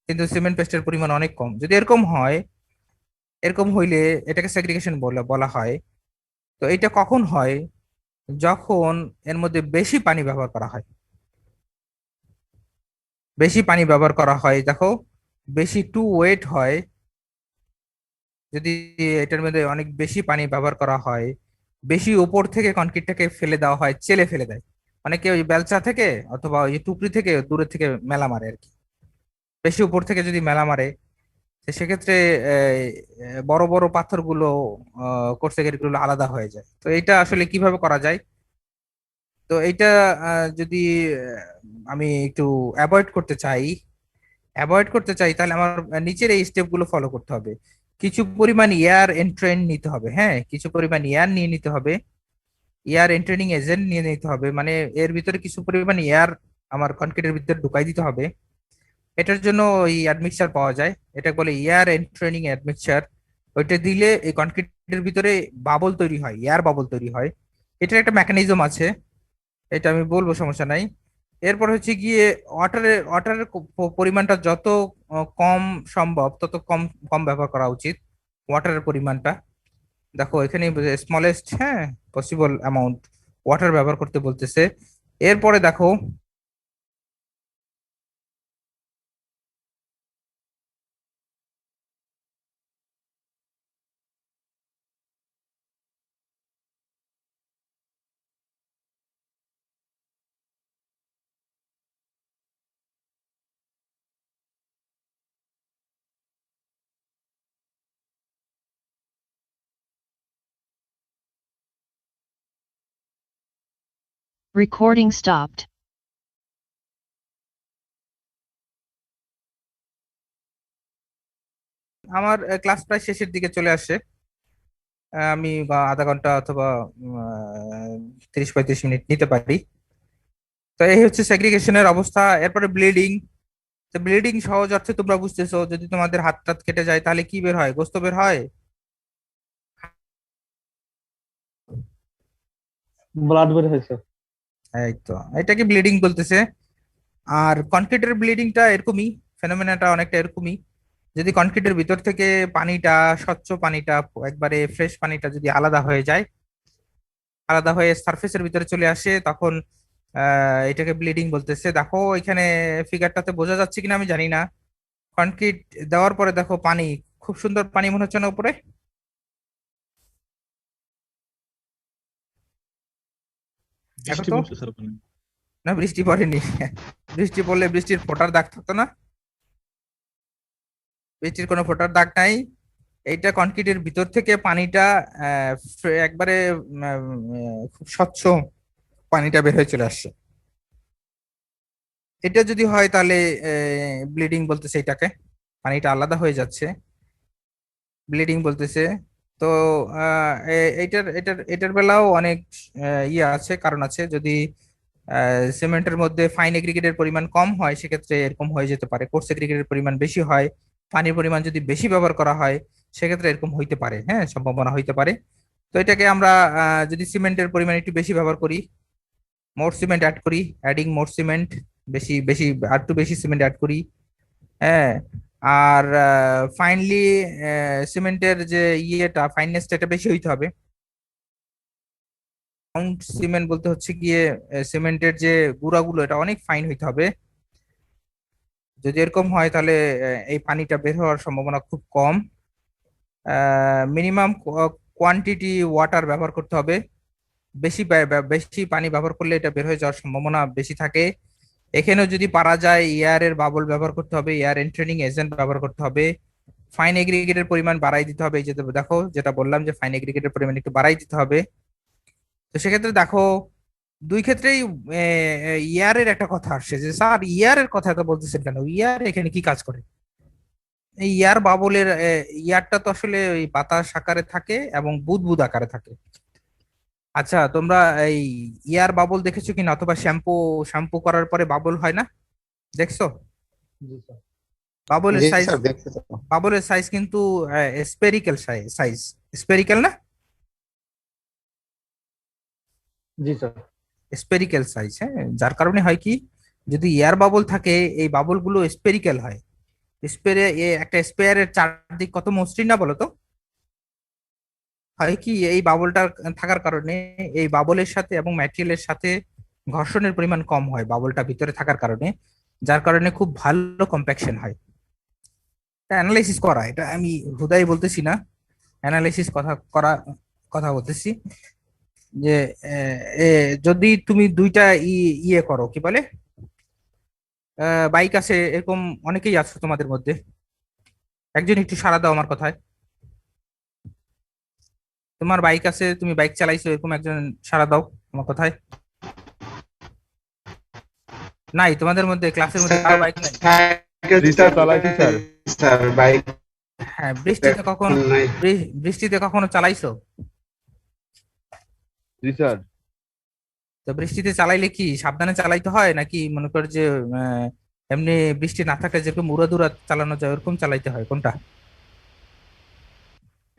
কিন্তু সিমেন্ট পেস্টের পরিমাণ অনেক কম। যদি এরকম হয়, এরকম হইলে এটাকে সেগ্রিগেশন বলা হয়। তো এটা কখন হয়? যখন এর মধ্যে বেশি পানি ব্যবহার করা হয়, বেশি পানি ব্যবহার করা হয়, দেখো বেশি টু ওয়েট হয়, যদি এটার মধ্যে অনেক বেশি পানি ব্যবহার করা হয়, বেশি উপর থেকে কনক্রিটটাকে ফেলে দেওয়া হয়, চেলে ফেলে দেয়, অনেকে ওই বেলচা থেকে অথবা ওই টুকরি থেকে দূরে থেকে মেলা মারে আর কি। বেশি উপর থেকে যদি মেলা মারে, তো সেক্ষেত্রে বড় বড় পাথরগুলো, কোর্সেগেট গুলো আলাদা হয়ে যায়। তো এটা আসলে কিভাবে করা যায়? তো এইটা যদি আমি একটু অ্যাভয়েড করতে চাই তাহলে আমার নিচের এই স্টেপ গুলো ফলো করতে হবে। কিছু পরিমাণ এয়ার এন্ট্রেন নিতে হবে, হ্যাঁ, কিছু পরিমাণ এয়ার নিয়ে নিতে হবে, এয়ার এন্ট্রেনিং এজেন্ট নিয়ে নিতে হবে, মানে এর ভিতরে কিছু পরিমাণ এয়ার আমার কনক্রিটের ভিতরে ঢুকাই দিতে হবে। এটার জন্য ওই অ্যাডমিক্সার পাওয়া যায়, এটা বলে এয়ার এন্ট্রেনিং অ্যাডমিক্সার। ওইটা দিলে এই কনক্রিটের ভিতরে বাবল তৈরি হয়, এয়ার বাবল তৈরি হয়। এটার একটা মেকানিজম আছে, এটা আমি বলবো, সমস্যা নাই। এরপর হচ্ছে গিয়ে ওয়াটারের পরিমাণটা যত কম সম্ভব তত কম কম ব্যবহার করা উচিত, ওয়াটারের পরিমাণটা। দেখো এখানে স্মলেস্ট, হ্যাঁ, পসিবল অ্যামাউন্ট ওয়াটার ব্যবহার করতে বলতেছে। এরপরে দেখো Recording stopped. আমার ক্লাস প্রায় শেষের দিকে চলে আসে। আমি আধা ঘন্টা অথবা 30-35 মিনিট নিতে পারি। তো এই হচ্ছে সেগ্রিগেশনের অবস্থা। এরপরে ব্লিডিং। তো ব্লিডিং সহজ অর্থে তোমরা বুঝতেছো, যদি তোমাদের হাত টাত কেটে যায় তাহলে কি বের হয়? গোস্ত বের হয়। ব্লাড বের হয়েছে। এই তো এটাকে ব্লিডিং বলতেছে। আর কনক্রিটের ব্লিডিংটা এরকমই, ফেনোমেনাটা অনেকটা এরকমই। যদি কনক্রিটের ভিতর থেকে পানিটা, স্বচ্ছ পানিটা, একবারে ফ্রেশ পানিটা যদি আলাদা হয়ে যায়, আলাদা হয়ে সারফেসের ভিতরে চলে আসে, তখন এটাকে ব্লিডিং বলতেছে। দেখো এখানে ফিগারটাতে বোঝা যাচ্ছে কিনা আমি জানি না। কনক্রিট দেওয়ার পরে দেখো পানি, খুব সুন্দর পানি মনে হচ্ছে না উপরে? দেখো বৃষ্টি তো। পড়ছে স্যার ওখানে। না, বৃষ্টি পড়েনি। বৃষ্টি পড়লে বৃষ্টির ফোঁটার দাগ থাকতো না? বৃষ্টির কোনো ফোঁটার দাগ নাই। এইটা কনক্রিটের ভিতর থেকে পানিটা একবারে খুব স্বচ্ছ পানিটা বের হয়ে চলে আসছে। এটা যদি হয় তাহলে ব্লিডিং বলতেছে এটাকে। পানিটা আলাদা হয়ে যাচ্ছে, ব্লিডিং বলতেছে। তো এইটার এটার এটার বেলাও অনেক ইয়ে আছে, কারণ আছে। যদি সিমেন্টের মধ্যে ফাইন এগ্রিগেটের পরিমাণ কম হয় সেক্ষেত্রে এরকম হয়ে যেতে পারে। কোর্স এগ্রিগেটের পরিমাণ বেশি হয়, পানির পরিমাণ যদি বেশি ব্যবহার করা হয় সেক্ষেত্রে এরকম হইতে পারে, হ্যাঁ, সম্ভাবনা হইতে পারে। তো এটাকে আমরা যদি সিমেন্টের পরিমাণ একটু বেশি ব্যবহার করি, মোর সিমেন্ট অ্যাড করি, অ্যাডিং মোর সিমেন্ট, বেশি বেশি আর একটু বেশি সিমেন্ট অ্যাড করি, হ্যাঁ। আর ফাইনলি সিমেন্টের যে ইয়েটা, ফাইননেসটা এটা বেশি হইতে হবে। পাউন্ড সিমেন্ট বলতে হচ্ছে গিয়ে সিমেন্টের যে গুঁড়াগুলো এটা অনেক ফাইন হইতে হবে। যদি এরকম হয় তাহলে এই পানিটা বের হওয়ার সম্ভাবনা খুব কম। মিনিমাম কোয়ান্টিটি ওয়াটার ব্যবহার করতে হবে। বেশি বেশি পানি ব্যবহার করলে এটা বের হয়ে যাওয়ার সম্ভাবনা বেশি থাকে। এখানেও যদি পারা যায় এয়ারের বাবল ব্যবহার করতে হবে, এয়ার এন্ট্রেনিং এজেন্ট ব্যবহার করতে হবে। ফাইন এগ্রিগেটের পরিমাণ বাড়াই দিতে হবে। এই যে দেখো যেটা বললাম যে ফাইন এগ্রিগেটের পরিমাণ একটু বাড়াই দিতে হবে। তো সেক্ষেত্রে দেখো দুই ক্ষেত্রেই ইয়ারের একটা কথা আসছে যে স্যার ইয়ারের কথা তো বলতেছেন কেন, ইয়ার এখানে কি কাজ করে? এই ইয়ার বাবলের ইয়ারটা তো আসলে ওই বাতাস আকারে থাকে এবং বুদবুদ আকারে থাকে। আচ্ছা, তোমরা এই ইয়ার বাবল দেখেছো কিনা, অথবা শ্যাম্পু শ্যাম্পু করার পরে বাবল হয় না, দেখছো? জি স্যার। বাবলের জি সাইজ, স্যার দেখতে তো। বাবলের সাইজ কিন্তু স্পেরিক্যাল সাইজ, স্পেরিক্যাল না, জি স্যার। স্পেরিক্যাল সাইজ, হ্যাঁ। যার কারণে হয় কি, যদি এয়ার বাবল থাকে এই বাবল গুলো স্পেরিক্যাল হয়। একটা স্পেয়ারের চারদিক কত মসৃণ না বলো তো? হয় কি, এই বাবলটা থাকার কারণে এই বাবলের সাথে এবং ম্যাটেরিয়ালের সাথে ঘর্ষণের পরিমাণ কম হয় বাবলটা ভিতরে থাকার কারণে, যার কারণে খুব ভালো কম্প্যাকশন হয়। অ্যানালাইসিস করা, এটা আমি হুদাই বলতেছি না, অ্যানালাইসিস কথা বলতেছি। যে যদি তুমি দুইটা ইয়ে করো, কি বলে, বাইক আছে এরকম, অনেকেই আছো তোমাদের মধ্যে, একজন একটু সাড়া দাও আমার কথায়। তোমার বাইক আছে, তুমি বাইক চালাইছো, এরকম একজন সাড়া দাও আমার কথায়। নাই তোমাদের মধ্যে, ক্লাসের মধ্যে কারো বাইক নাই? সাইকেল চালাইছি স্যার। স্যার বাইক হ্যাঁ, বৃষ্টিতে কখনো, নাই। বৃষ্টিতে কখনো চালাইছো? জি স্যার। তো বৃষ্টিতে চালাইলে কি সাবধানে চালাইতে হয়, নাকি মনে কর যে এমনি বৃষ্টি না থাকলে যেরকম উড়াদুরা চালানো যায় ওরকম চালাইতে হয়, কোনটা?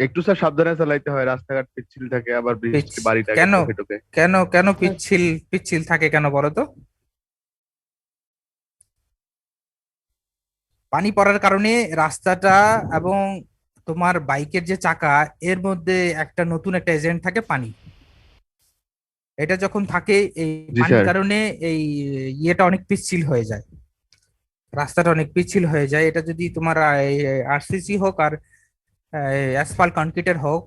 একটু স্যার সাবধানে চালাইতে হয়, রাস্তাঘাট পিচ্ছিল থাকে, আবার বৃষ্টি বাড়ি থাকে কেন চোখে টোকে। কেন কেন পিচ্ছিল পিচ্ছিল থাকে কেন বলো তো? পানি পড়ার কারণে রাস্তাটা এবং তোমার বাইকের যে চাকা, এর মধ্যে একটা নতুন একটা এজেন্ট থাকে, পানি। এটা যখন থাকে এই জি পানির স্যার। কারণে এই ইয়েটা অনেক পিচ্ছিল হয়ে যায়, রাস্তাটা অনেক পিচ্ছিল হয়ে যায়। এটা যদি তোমার আরসিসি হোক আর অ্যাসফাল্ট কনক্রিটের হোক,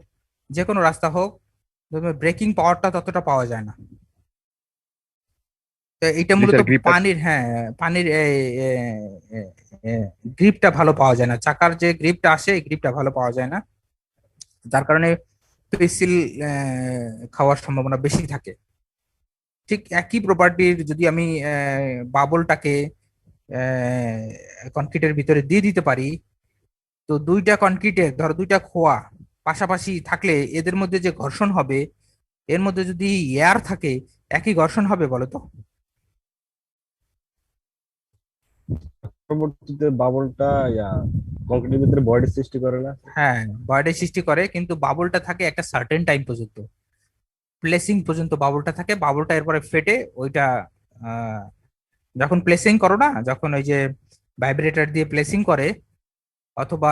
যে কোনো রাস্তা হোক, ব্রেকিং পাওয়ারটা ততটা পাওয়া যায় না। তো এটা জি মূলত স্যার, গ্রিপটা পানির, হ্যাঁ, পানির গ্রিপটা ভালো পাওয়া যায় না, চাকার যে গ্রিপটা আসে এই গ্রিপটা ভালো পাওয়া যায় না, যার কারণে পিসিল খাওয়ার সম্ভাবনা বেশি থাকে। ঠিক একই প্রপার্টির যদি আমি বাবলটাকে কনক্রিটের ভিতরে দিয়ে দিতে পারি, তো দুইটা কনক্রিটের ধরো দুইটা খোয়া পাশাপাশি থাকলে এদের মধ্যে যে ঘর্ষণ হবে, এর মধ্যে যদি এয়ার থাকে, একই ঘর্ষণ হবে বলো তো? পরবর্তীতে বাবলটা কংক্রিটের ভিতরে বডি সৃষ্টি করে না? হ্যাঁ, ভয়েডের সৃষ্টি করে, কিন্তু বাবলটা থাকে একটা সার্টেন টাইম পর্যন্ত, প্লেসিং পর্যন্ত বাবলটা থাকে। বাবলটা এরপরে ফেটে ওইটা আহ, যখন প্লেসিং করো না, যখন ওই যে ভাইব্রেটর দিয়ে প্লেসিং করে অথবা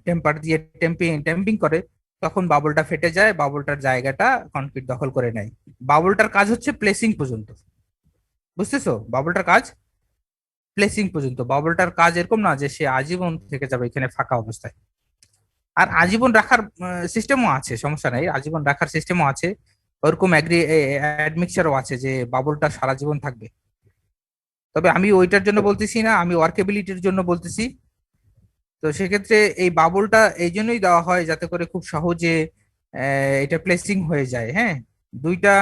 টেম্পার দিয়ে টেম্পিং করে, তখন বাবলটা ফেটে যায়, বাবলটার জায়গাটা কনক্রিট দখল করে নেয়। বাবলটার কাজ হচ্ছে প্লেসিং পর্যন্ত, বুঝতেছো? বাবলটার কাজ প্লেসিং পর্যন্ত। বাবলটার কাজ এরকম না যে সে আজীবন থেকে যাবে এখানে ফাঁকা অবস্থায়। আর আজীবন রাখার সিস্টেমও আছে, সমস্যা নাই, আজীবন রাখার সিস্টেমও আছে। ওরকম অ্যাডমিক্সারও আছে যে বাবলটা সারা জীবন থাকবে। তবে আমি ওইটার জন্য বলতেছি না, আমি ওয়ার্কেবিলিটির জন্য বলতেছি। তো সেক্ষেত্রে এই বাবলটা এই জন্যই দেওয়া হয় যাতে করে খুব সহজে এটা প্লেসিং হয়ে যায়। হ্যাঁ, দুইটা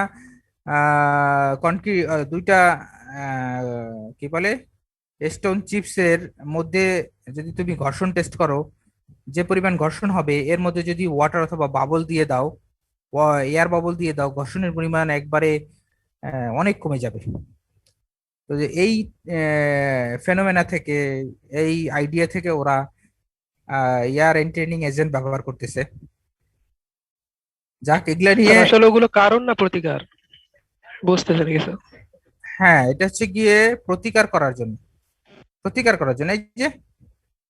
কনক্রিট, দুইটা কি বলে, স্টোন চিপসের মধ্যে যদি তুমি ঘর্ষণ টেস্ট করো, যে পরিমাণ ঘর্ষণ হবে এর মধ্যে যদি ওয়াটার অথবা বাবল দিয়ে দাও, এয়ার বাবল দিয়ে দাও, ঘর্ষণের পরিমাণ একবারে অনেক কমে যাবে। তো যে এই ফেনোমেনা থেকে, এই আইডিয়া থেকে ওরা এয়ার এন্ট্রেনিং এজেন্ট ব্যবহার করতেছে। যাক, এগুলা নিয়ে, স্যার আসলে ওগুলো কারণ না প্রতিকার, বুঝতেছেন কিছু? হ্যাঁ, এটা হচ্ছে গিয়ে প্রতিকার করার জন্য, প্রতিকার করার জন্য এই যে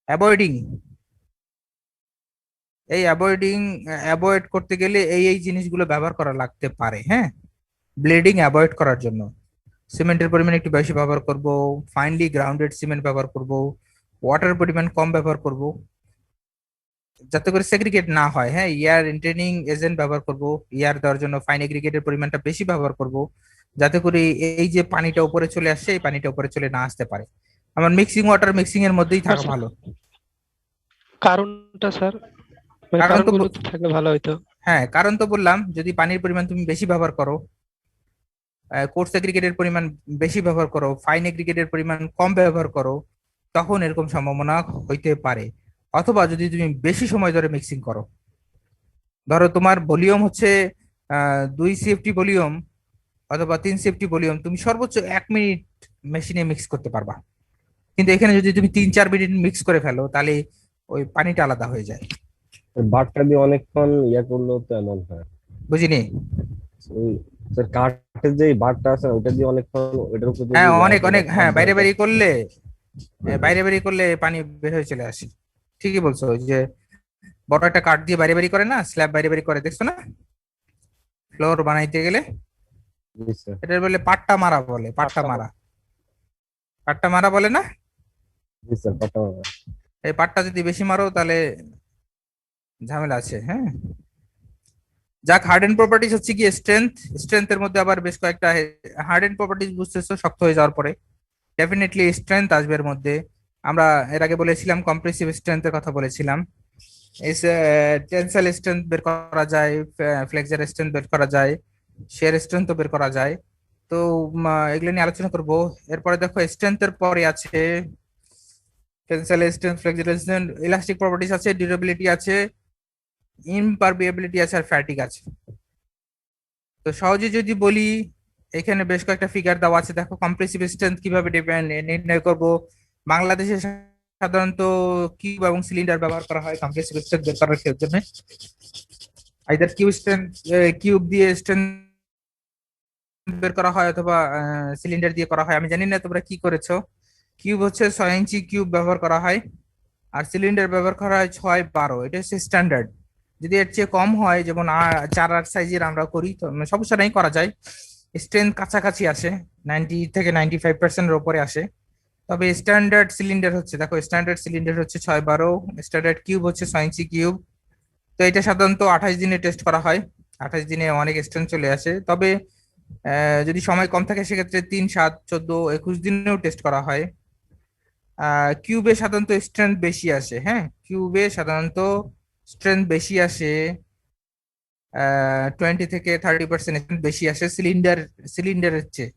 অ্যাভয়েডিং, এই অ্যাভয়েড করতে গেলে এই জিনিসগুলো ব্যবহার করা লাগতে পারে। হ্যাঁ, ব্লিডিং অ্যাভয়েড করার জন্য সিমেন্টের পরিমাণ একটু বেশি ব্যবহার করব, ফাইনলি গ্রাউন্ডেড সিমেন্ট ব্যবহার করব, ওয়াটার পরিমাণ কম ব্যবহার করব যাতে করে সেগ্রিগেট না হয়। হ্যাঁ, ইয়ার ইন্টেনিং এজেন্ট ব্যবহার করব, ইয়ার দেওয়ার জন্য ফাইন এগ্রিগেটের পরিমাণটা বেশি ব্যবহার করব যাতে করে এই যে পানিটা উপরে চলে আসছে এই পানিটা উপরে চলে না আসতে পারে। আমার মিক্সিং ওয়াটার মিক্সিং এর মধ্যেই থাকা আচ্ছা, ভালো। কারণটা স্যার, মানে কারণ তো কারণগুলো তো থাকলে ভালো হইতো। হ্যাঁ, কারণ তো বললাম, যদি পানির পরিমাণ তুমি বেশি ব্যবহার করো, কোর্স এগ্রিগেটের পরিমাণ বেশি ব্যবহার করো, ফাইন এগ্রিগেটের পরিমাণ কম ব্যবহার করো, তখন এরকম সম্ভাবনা হইতে পারে। অথবা যদি তুমি বেশি সময় ধরে মিক্সিং করো, ধরো তোমার ভলিউম হচ্ছে 2 CFT ভলিউম অথবা 3 CFT ভলিউম, তুমি সর্বোচ্চ 1 মিনিট মেশিনে মিক্স করতে পারবা। কিন্তু এখানে যদি তুমি 3-4 মিনিট মিক্স করে ফেলো, তাহলে ওই পানিটা আলাদা হয়ে যায়। ওই বাটটা দিয়ে অনেকক্ষণ করলেও তো এমন হয়। বুঝিনি? ওই স্যার কাঠের যে বাটটা আছে ওটা দিয়ে অনেকক্ষণ ওটার উপর যদি হ্যাঁ, অনেক অনেক, চাপ হ্যাঁ, বাইরে দেওয়া বাইরে করলে, হয়। বাইরে বাইরে করলে পানি বের হয়ে চলে আসে। ঠিকই বলছো, ওই যে বড় একটা কাঠ দিয়ে বাইরে বাইরে করে না, স্ল্যাব বাইরে বাইরে করে, দেখছো না? ফ্লোর বানাইতে গেলে জি স্যার। এটা বলে পাট্টা মারা, বলে পাট্টা মারা, পাট্টা মারা বলে না? জি স্যার, পাটা মারা। এই পাট্টা যদি বেশি মারো তাহলে ঝামেলা আছে। হ্যাঁ, যাক, হার্ডেন প্রপার্টিজ হচ্ছে কি স্ট্রেংথের মধ্যে আবার বেশ কয়েকটা হার্ডেন প্রপার্টিজ, বুঝতেছো, শক্ত হয়ে যাওয়ার পরে ডেফিনেটলি স্ট্রেংথ আসবে এর মধ্যে। আমরা এর আগে বলেছিলাম কম্প্রেসিভ স্ট্রেংথের কথা বলেছিলাম, টেনসাইল স্ট্রেংথ বের করা যায়, ফ্লেক্সার স্ট্রেংথ বের করা যায়, শেয়ার স্ট্রেংথও বের করা যায়। তো এগুলো নিয়ে আলোচনা করব। এরপরে দেখো, স্ট্রেংথের পরে আছে tensile strength, flexor strength, elastic properties আছে, ডিউরেবিলিটি আছে, ইমপারমিয়াবিলিটি আছে, আর ফ্যাটিক আছে। তো সহজে যদি বলি, এখানে বেশ কয়েকটা ফিগার দেওয়া আছে, দেখো কম্প্রেসিভ স্ট্রেংথ কিভাবে নির্ণয় করব। বাংলাদেশে সাধারণত কিউব এবং সিলিন্ডার ব্যবহার করা হয় কম্প্রেসিভ স্ট্রেংথ বের করার জন্য। আইদার কিউব দিয়ে স্ট্রেংথ বের করা হয় অথবা সিলিন্ডার দিয়ে করা হয়। আমি জানি না তোমরা কি করেছো। কিউব হচ্ছে 6 ইঞ্চি কিউব ব্যবহার করা হয়, আর সিলিন্ডার ব্যবহার করা হয় 6-12, এটা হচ্ছে স্ট্যান্ডার্ড। যদি এর চেয়ে কম হয়, যেমন 4-8 সাইজের আমরা করি, তো সমস্যা নেই, করা যায়। স্ট্রেংথ কাছাকাছি আসে, 90 থেকে 95% উপরে আসে। তবে স্ট্যান্ডার্ড সিলিন্ডার হচ্ছে, দেখো স্ট্যান্ডার্ড সিলিন্ডার হচ্ছে 6-12, স্ট্যান্ডার্ড কিউব হচ্ছে 6 ইঞ্চি কিউব। তো এটা সাধারণত 28 দিনে টেস্ট করা হয়, 28 দিনে অনেক স্ট্রেংথ চলে আসে। তবে যদি সময় কম থাকে সেক্ষেত্রে 3, 7, 14, 21 দিনেও টেস্ট করা হয়। কিউবে সাধারণত স্ট্রেংথ বেশি আসে, হ্যাঁ কিউবে সাধারণত স্ট্রেংথ বেশি আসে, 20 থেকে 30% বেশি আসে সিলিন্ডারের চেয়ে।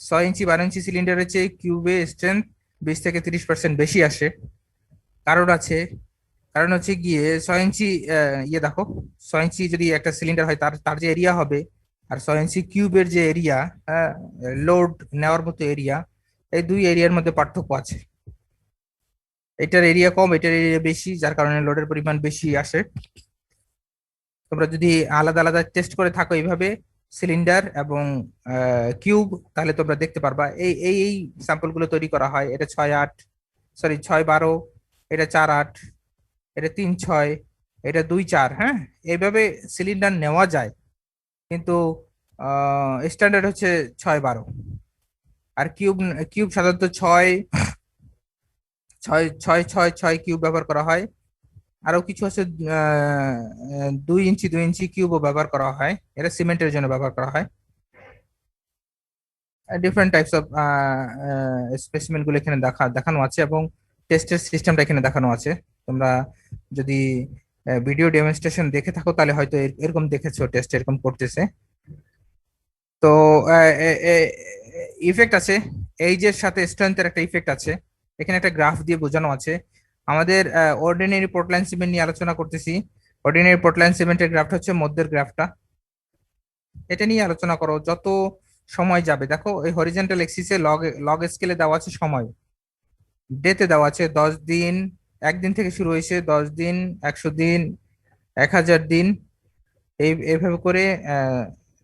6 ইঞ্চি 12 ইঞ্চি সিলিন্ডারের চেয়ে কিউবে স্ট্রেংথ 20 থেকে 30% বেশি আসে। কারণ আছে, কারণ হচ্ছে গিয়ে 6 ইঞ্চি ইয়ে দেখো, 6 ইঞ্চি যদি একটা সিলিন্ডার হয় তার তার যে এরিয়া হবে, আর 6 ইঞ্চি কিউবের যে এরিয়া, লোড নেওয়ার মতো এরিয়া, এই দুই এরিয়ার মধ্যে পার্থক্য আছে। এটার এরিয়া কম, এটার এরিয়া বেশি, যার কারণে লোডের পরিমাণ বেশি আসে। তোমরা যদি আলাদা আলাদা টেস্ট করে থাকো এইভাবে সিলিন্ডার এবং কিউব, তাহলে তোমরা দেখতে পারবা এই এই এই স্যাম্পল গুলো তৈরি করা হয়। এটা 6-8, সরি 6-12, এটা 4-8, এটা 3-6, এটা 2-4, হ্যাঁ এইভাবে সিলিন্ডার নেওয়া যায়। কিন্তু স্ট্যান্ডার্ড হচ্ছে 6-12, আর কিউব কিউব সাধারণত 6 কিউব ব্যবহার করা হয়। আরো কিছু আছে 2 ইঞ্চি 2 ইঞ্চি কিউবও ব্যবহার করা হয়, এটা সিমেন্টের জন্য ব্যবহার করা হয়। ডিফারেন্ট টাইপস অফ স্পেসিমেন গুলো এখানে দেখানো আছে, এবং টেস্টের সিস্টেমটা এখানে দেখানো আছে। তোমরা যদি ভিডিও ডেমনস্ট্রেশন দেখে থাকো তাহলে হয়তো এরকম দেখেছো টেস্ট এরকম করতেছে। তো ইফেক্ট আছে, এইজের সাথে স্ট্রেংথের একটা ইফেক্ট আছে, এখানে একটা গ্রাফ দিয়ে বোঝানো আছে। আমাদের অর্ডিনারি পোর্টল্যান্ড সিমেন্ট নিয়ে আলোচনা করতেছি। অর্ডিনারি পোর্টল্যান্ড সিমেন্টের গ্রাফটা হচ্ছে মধ্যের গ্রাফটা, এটা নিয়ে আলোচনা করো। যত সময় যাবে, দেখো এই হরিজন্টাল এক্সিসে লগ স্কেলে দেওয়া আছে সময়, ডেতে দেওয়া আছে 10 দিন, একদিন থেকে শুরু হয়েছে, 10 দিন, 100 দিন, 1000 দিন, এইভাবে করে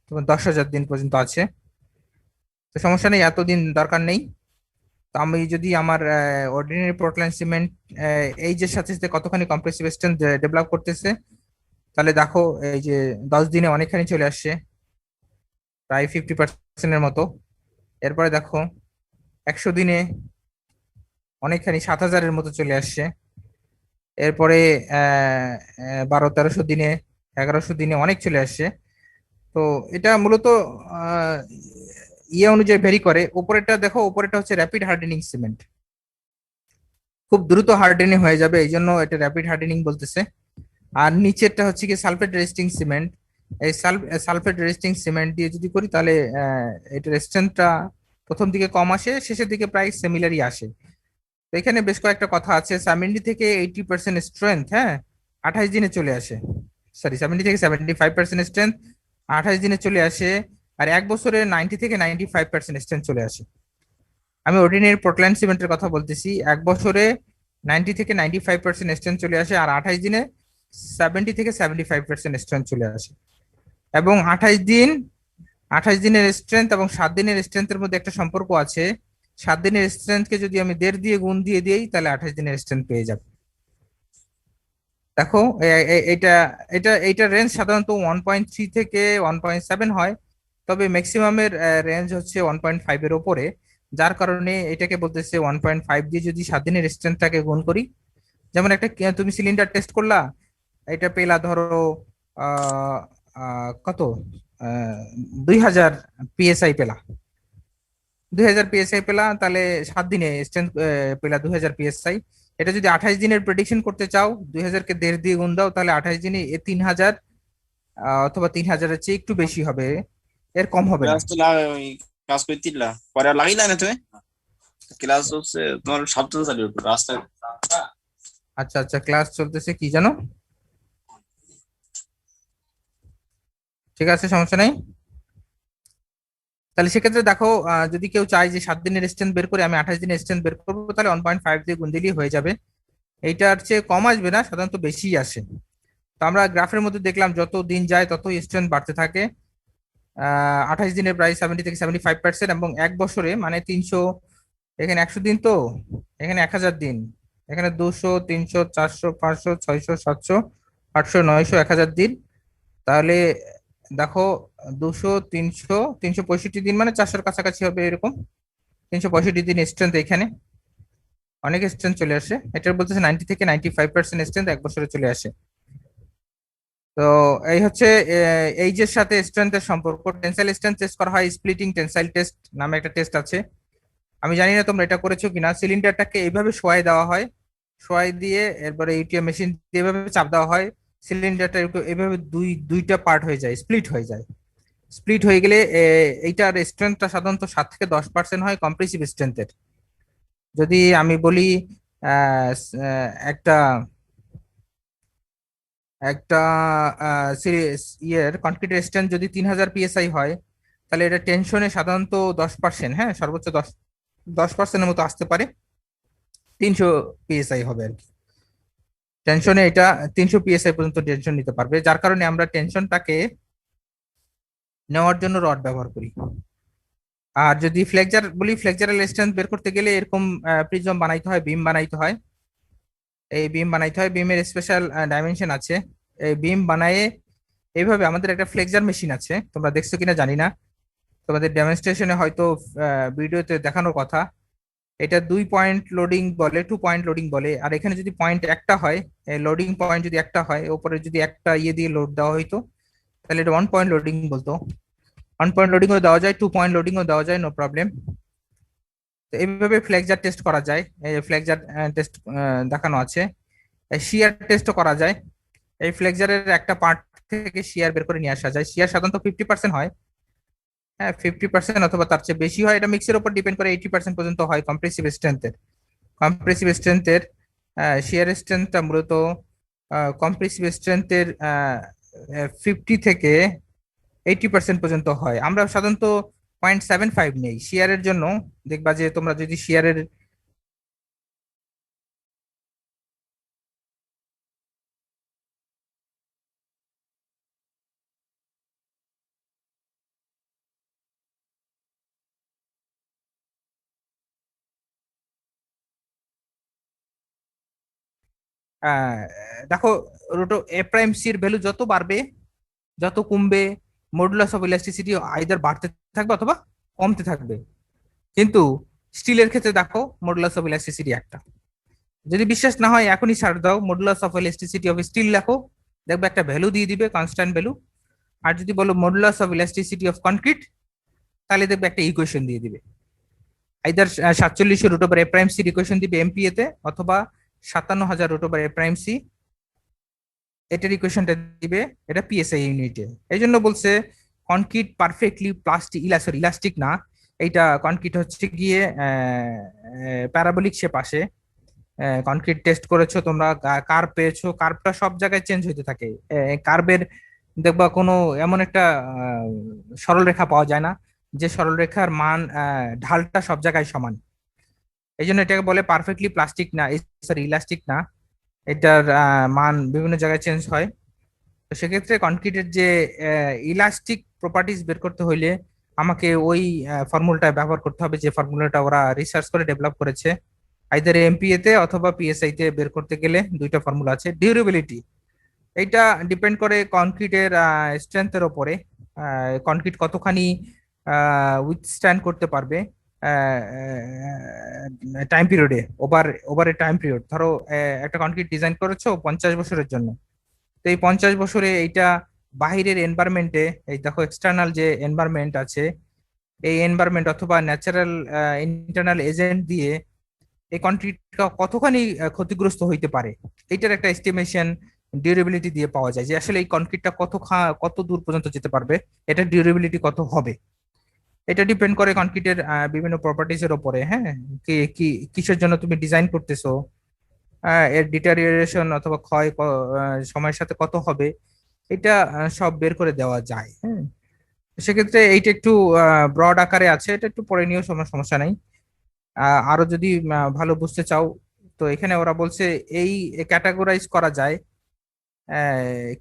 তোমার 10,000 দিন পর্যন্ত আছে। তো সমস্যা নেই, এতদিন দরকার নেই। তো আমি যদি আমার অর্ডিনারি পোর্টল্যান্ড সিমেন্ট এইজের সাথে সাথে কতখানি কম্প্রেসিভ স্ট্রেংথ ডেভেলপ করতেছে, তাহলে দেখো এই যে 10 দিনে অনেকখানি চলে আসছে, প্রায় 50%-এর মতো। এরপরে দেখো 100 দিনে অনেকখানি 7,000-এর মতো চলে আসছে। এরপরে 1200-1300 দিনে, 1100 দিনে অনেক চলে আসছে। তো এটা মূলত ইয়ে অনুযায়ী ভেরি করে। উপরেরটা দেখো, উপরেরটা হচ্ছে র্যাপিড হার্ডেনিং সিমেন্ট, খুব দ্রুত হার্ডেনিং হয়ে যাবে, এই জন্য এটা র্যাপিড হার্ডেনিং বলতেছে। আর নিচেরটা হচ্ছে কি সালফেট রেজিস্টিং সিমেন্ট। এই সালফেট রেজিস্টিং সিমেন্ট দিয়ে যদি করি তাহলে এটার স্ট্রেংথটা প্রথম দিকে কম আসে, শেষের দিকে প্রায় সিমিলারই আসে। তো এখানে বেশ কয়েকটা কথা আছে। 70 থেকে 80% স্ট্রেংথ, হ্যাঁ 28 দিনে চলে আসে, সরি 70 থেকে 75% স্ট্রেংথ 28 দিনে চলে আসে। আর 1 বছরে 90 থেকে 95% স্ট্রেংথ চলে আসে। আমি অর্ডিনারি পোর্টল্যান্ড সিমেন্টের কথা বলতেছি। 1 বছরে 90 থেকে 95% স্ট্রেংথ চলে আসে, আর 28 দিনে 70 থেকে 75% স্ট্রেংথ চলে আসে। এবং 28 দিনের স্ট্রেংথ এবং 7 দিনের স্ট্রেংথের মধ্যে একটা সম্পর্ক আছে। 7 দিনের স্ট্রেংথকে যদি আমি 1.5 দিয়ে গুণ দিয়ে দিই তাহলে 28 দিনের স্ট্রেংথ পেয়ে যাবে। দেখো এটা এটা এইটার রেঞ্জ সাধারণত 1.3 থেকে 1.7 হয়, তবে ম্যাক্সিমামের রেঞ্জ হচ্ছে 1.5 এর উপরে, যার কারণে এটাকে বলতেছে 1.5 দিয়ে যদি 7 দিনের স্ট্রেংথটাকে গুণ করি। যেমন একটা তুমি সিলিন্ডার টেস্ট করলা, এটা পেলা ধরো কত 2000 পিএসআই পেলা, 2000 পিএসআই পেলা, তাহলে 7 দিনে স্ট্রেংথ পেলা 2000 পিএসআই। এটা যদি 28 দিনের প্রেডিকশন করতে চাও, 2000-কে 1.5 দিয়ে গুণ দাও, তাহলে 28 দিনে 3000 অথবা 3000-এর চেয়ে একটু বেশি হবে, এর কম হবে না। ক্লাস তো ওই ক্লাস করতিলা পরে আর লাগিলা না তুমি ক্লাস হচ্ছে তোমার সপ্তাহ চালিয়ে উঠবে রাস্তা। আচ্ছা আচ্ছা, ক্লাস চলতেছে কি জানো, ঠিক আছে সমস্যা নেই। তাহলে সেক্ষেত্রে দেখো যদি কেউ চায় যে 7 দিনের স্ট্রেংথ বের করে আমি 28 দিনের স্ট্রেংথ বের করবো, তাহলে 1.5 দিয়ে গুণ দিলেই হয়ে যাবে। এইটার চেয়ে কম আসবে না, সাধারণত বেশি আসে। তো আমরা গ্রাফের মধ্যে দেখলাম যত দিন যায় ততই স্ট্রেংথ বাড়তে থাকে। 28 দিনে প্রায় 70 থেকে 75%, এবং 1 বছরে মানে 300, এখানে 100 দিন, তো এখানে 1000 দিন, এখানে 200, 300, 400, 500, 600, 700, 800, 900, 1000 দিন, তাহলে দেখো 200, 300, 365 দিন মানে 400-র কাছাকাছি হবে এরকম। 365 দিন স্ট্রেংথ এখানে অনেক স্ট্রেংথ চলে আসে। এটা বলতেছে 90 থেকে 95% স্ট্রেংথ 1 বছরে চলে আসে। তো এই হচ্ছে এইজের সাথে স্ট্রেংথের সম্পর্ক। টেনসাইল স্ট্রেংথ টেস্ট করা হয় স্প্লিটিং টেনসাইল টেস্ট নামে একটা টেস্ট আছে। আমি জানি না তোমরা এটা করেছো কিনা। সিলিন্ডারটাকে এইভাবে শোয়াই দেওয়া হয়, শোয়াই দিয়ে এরপরে ইউটিএম মেশিন দিয়ে এভাবে চাপ দেওয়া হয়। সিলিন্ডারটা এইভাবে দুইটা পার্ট হয়ে যায়, স্প্লিট হয়ে যায়। স্প্লিট হয়ে গেলে এইটার স্ট্রেংথটা সাধারণত 7 থেকে 10% হয় কম্প্রেসিভ স্ট্রেংথের। যদি আমি বলি একটা একটা কনক্রিটের স্ট্রেংথ যদি 3000 PSI হয়, তাহলে এটা টেনশনে সাধারণত 10%, হ্যাঁ সর্বোচ্চ 10%-এর মতো আসতে পারে। 300 PSI হবে আর কি টেনশনে। এটা 300 PSI পর্যন্ত টেনশন নিতে পারবে, যার কারণে আমরা টেনশনটাকে নেওয়ার জন্য রড ব্যবহার করি। আর যদি ফ্লেক্সার বলি, ফ্লেক্সারাল স্ট্রেংথ বের করতে গেলে এরকম প্রিজম বানাইতে হয়, বিম বানাইতে হয়। এই বিম বানাইতে হয়, বিমের স্পেশাল ডাইমেনশন আছে। এই বিম বানায়ে এইভাবে আমাদের একটা ফ্লেক্সার মেশিন আছে, তোমরা দেখছো কিনা জানি না, তোমাদের ডেমনস্ট্রেশনে হয়তো ভিডিওতে দেখানোর কথা। এটা 2 পয়েন্ট লোডিং বলে, 2 পয়েন্ট লোডিং বলে। আর এখানে যদি পয়েন্ট একটা হয়, লোডিং পয়েন্ট যদি একটা হয়, উপরে যদি একটা ইয়ে দিয়ে লোড দেওয়া হইতো, তাহলে এটা 1 পয়েন্ট লোডিং বলতো। 1 পয়েন্ট লোডিংও দেওয়া যায়, 2 পয়েন্ট লোডিংও দেওয়া যায়, নো প্রবলেম। তো এইভাবে ফ্লেক্সার টেস্ট করা যায়। এই ফ্লেক্সার টেস্ট দেখানো আছে। শিয়ার টেস্টও করা যায়। এই ফ্লেক্সারের একটা পার্ট থেকে শিয়ার বের করে নিয়ে আসা যায়। শিয়ার সাধারণত 50% হয়, হ্যাঁ 50% অথবা তার চেয়ে বেশি হয়। এটা মিক্সের উপর ডিপেন্ড করে, 80% পর্যন্ত হয় কম্প্রেসিভ স্ট্রেংথের। কম্প্রেসিভ স্ট্রেংথের শিয়ার স্ট্রেংথটা মূলত কম্প্রেসিভ স্ট্রেংথের 50 থেকে 80% পর্যন্ত হয়। আমরা সাধারণত 0.75 নেই শিয়ারের জন্য। দেখবা যে তোমরা যদি শিয়ারের দেখো রুটো এ প্রাইম সি এর ভ্যালু যত বাড়বে, যত কমবে, মডুলাস অফ ইলাস্টিসিটি আইদার বাড়তে থাকবে অথবা কমতে থাকবে। কিন্তু স্টিলের ক্ষেত্রে দেখো মডুলাস অফ ইলাস্টিসিটি একটা। যদি বিশ্বাস না হয় এখনই ছাড় দাও, modulus of elasticity of steel লেখো, দেখবে একটা ভ্যালু দিয়ে দিবে, কনস্ট্যান্ট ভ্যালু। আর যদি বলো modulus of elasticity of concrete, তাহলে দেখবে একটা ইকুয়েশন দিয়ে দিবে। Either 47 root over a prime C equation দিবে এমপিএ তে, অথবা 57,000 root over a prime C এটার ইকুয়েশনটা দিবে এটা পিএসআই ইউনিটে। এই জন্য বলছে কনক্রিট পারফেক্টলি প্লাস্টিক ইলাস্টিক না, এইটা কনক্রিট হচ্ছে গিয়ে প্যারাবোলিক শেপ আসে। কনক্রিট টেস্ট করেছো তোমরা, কার্ভ পেয়েছো, কার্ভটা সব জায়গায় চেঞ্জ হইতে থাকে। কার্ভের দেখবা কোনো এমন একটা সরল রেখা পাওয়া যায় না যে সরল রেখার মান ঢালটা সব জায়গায় সমান। এই জন্য এটাকে বলে পারফেক্টলি প্লাস্টিক না, সরি ইলাস্টিক না, এটার মান বিভিন্ন জায়গায় চেঞ্জ হয়। তো সেক্ষেত্রে কনক্রিটের যে ইলাস্টিক প্রপার্টিজ বের করতে হইলে আমাকে ওই ফর্মুলাটা ব্যবহার করতে হবে, যে ফর্মুলাটা ওরা রিসার্চ করে ডেভেলপ করেছে। আইদার এমপিএ তে অথবা পিএসআই তে বের করতে গেলে দুইটা ফর্মুলা আছে। ডিউরেবিলিটি, এইটা ডিপেন্ড করে কনক্রিটের স্ট্রেংথের ওপরে, কনক্রিট কতখানি উইথস্ট্যান্ড করতে পারবে টাইম পিরিয়ডে, ওভার এ টাইম পিরিয়ড। ধরো একটা কনক্রিট ডিজাইন করেছো 50 বছরের জন্য, তো এই 50 বছরে এইটা বাহিরের এনভায়রনমেন্টে, এই দেখো এক্সটার্নাল যে এনভায়রনমেন্ট আছে, এই এনভায়রনমেন্ট অথবা ন্যাচারাল ইন্টারনাল এজেন্ট দিয়ে এই কনক্রিটটা কতখানি ক্ষতিগ্রস্ত হইতে পারে, এইটার একটা এস্টিমেশন ডিউরেবিলিটি দিয়ে পাওয়া যায়, যে আসলে এই কনক্রিটটা কত দূর পর্যন্ত যেতে পারবে, এটা ডিউরেবিলিটি কত হবে। এটা ডিপেন্ড করে কনক্রিটের বিভিন্ন প্রপার্টিজ এর উপরে, হ্যাঁ কিসের জন্য তুমি ডিজাইন করতেছো, এর ডিটারিয়েশন অথবা ক্ষয় সময়ের সাথে কত হবে, এটা সব বের করে দেওয়া যায়। হ্যাঁ সেক্ষেত্রে এইটা একটু ব্রড আকারে আছে, এটা একটু পরে নিয়েও সমস্যা নাই। আরো যদি ভালো বুঝতে চাও, তো এখানে ওরা বলছে এই ক্যাটাগরাইজ করা যায়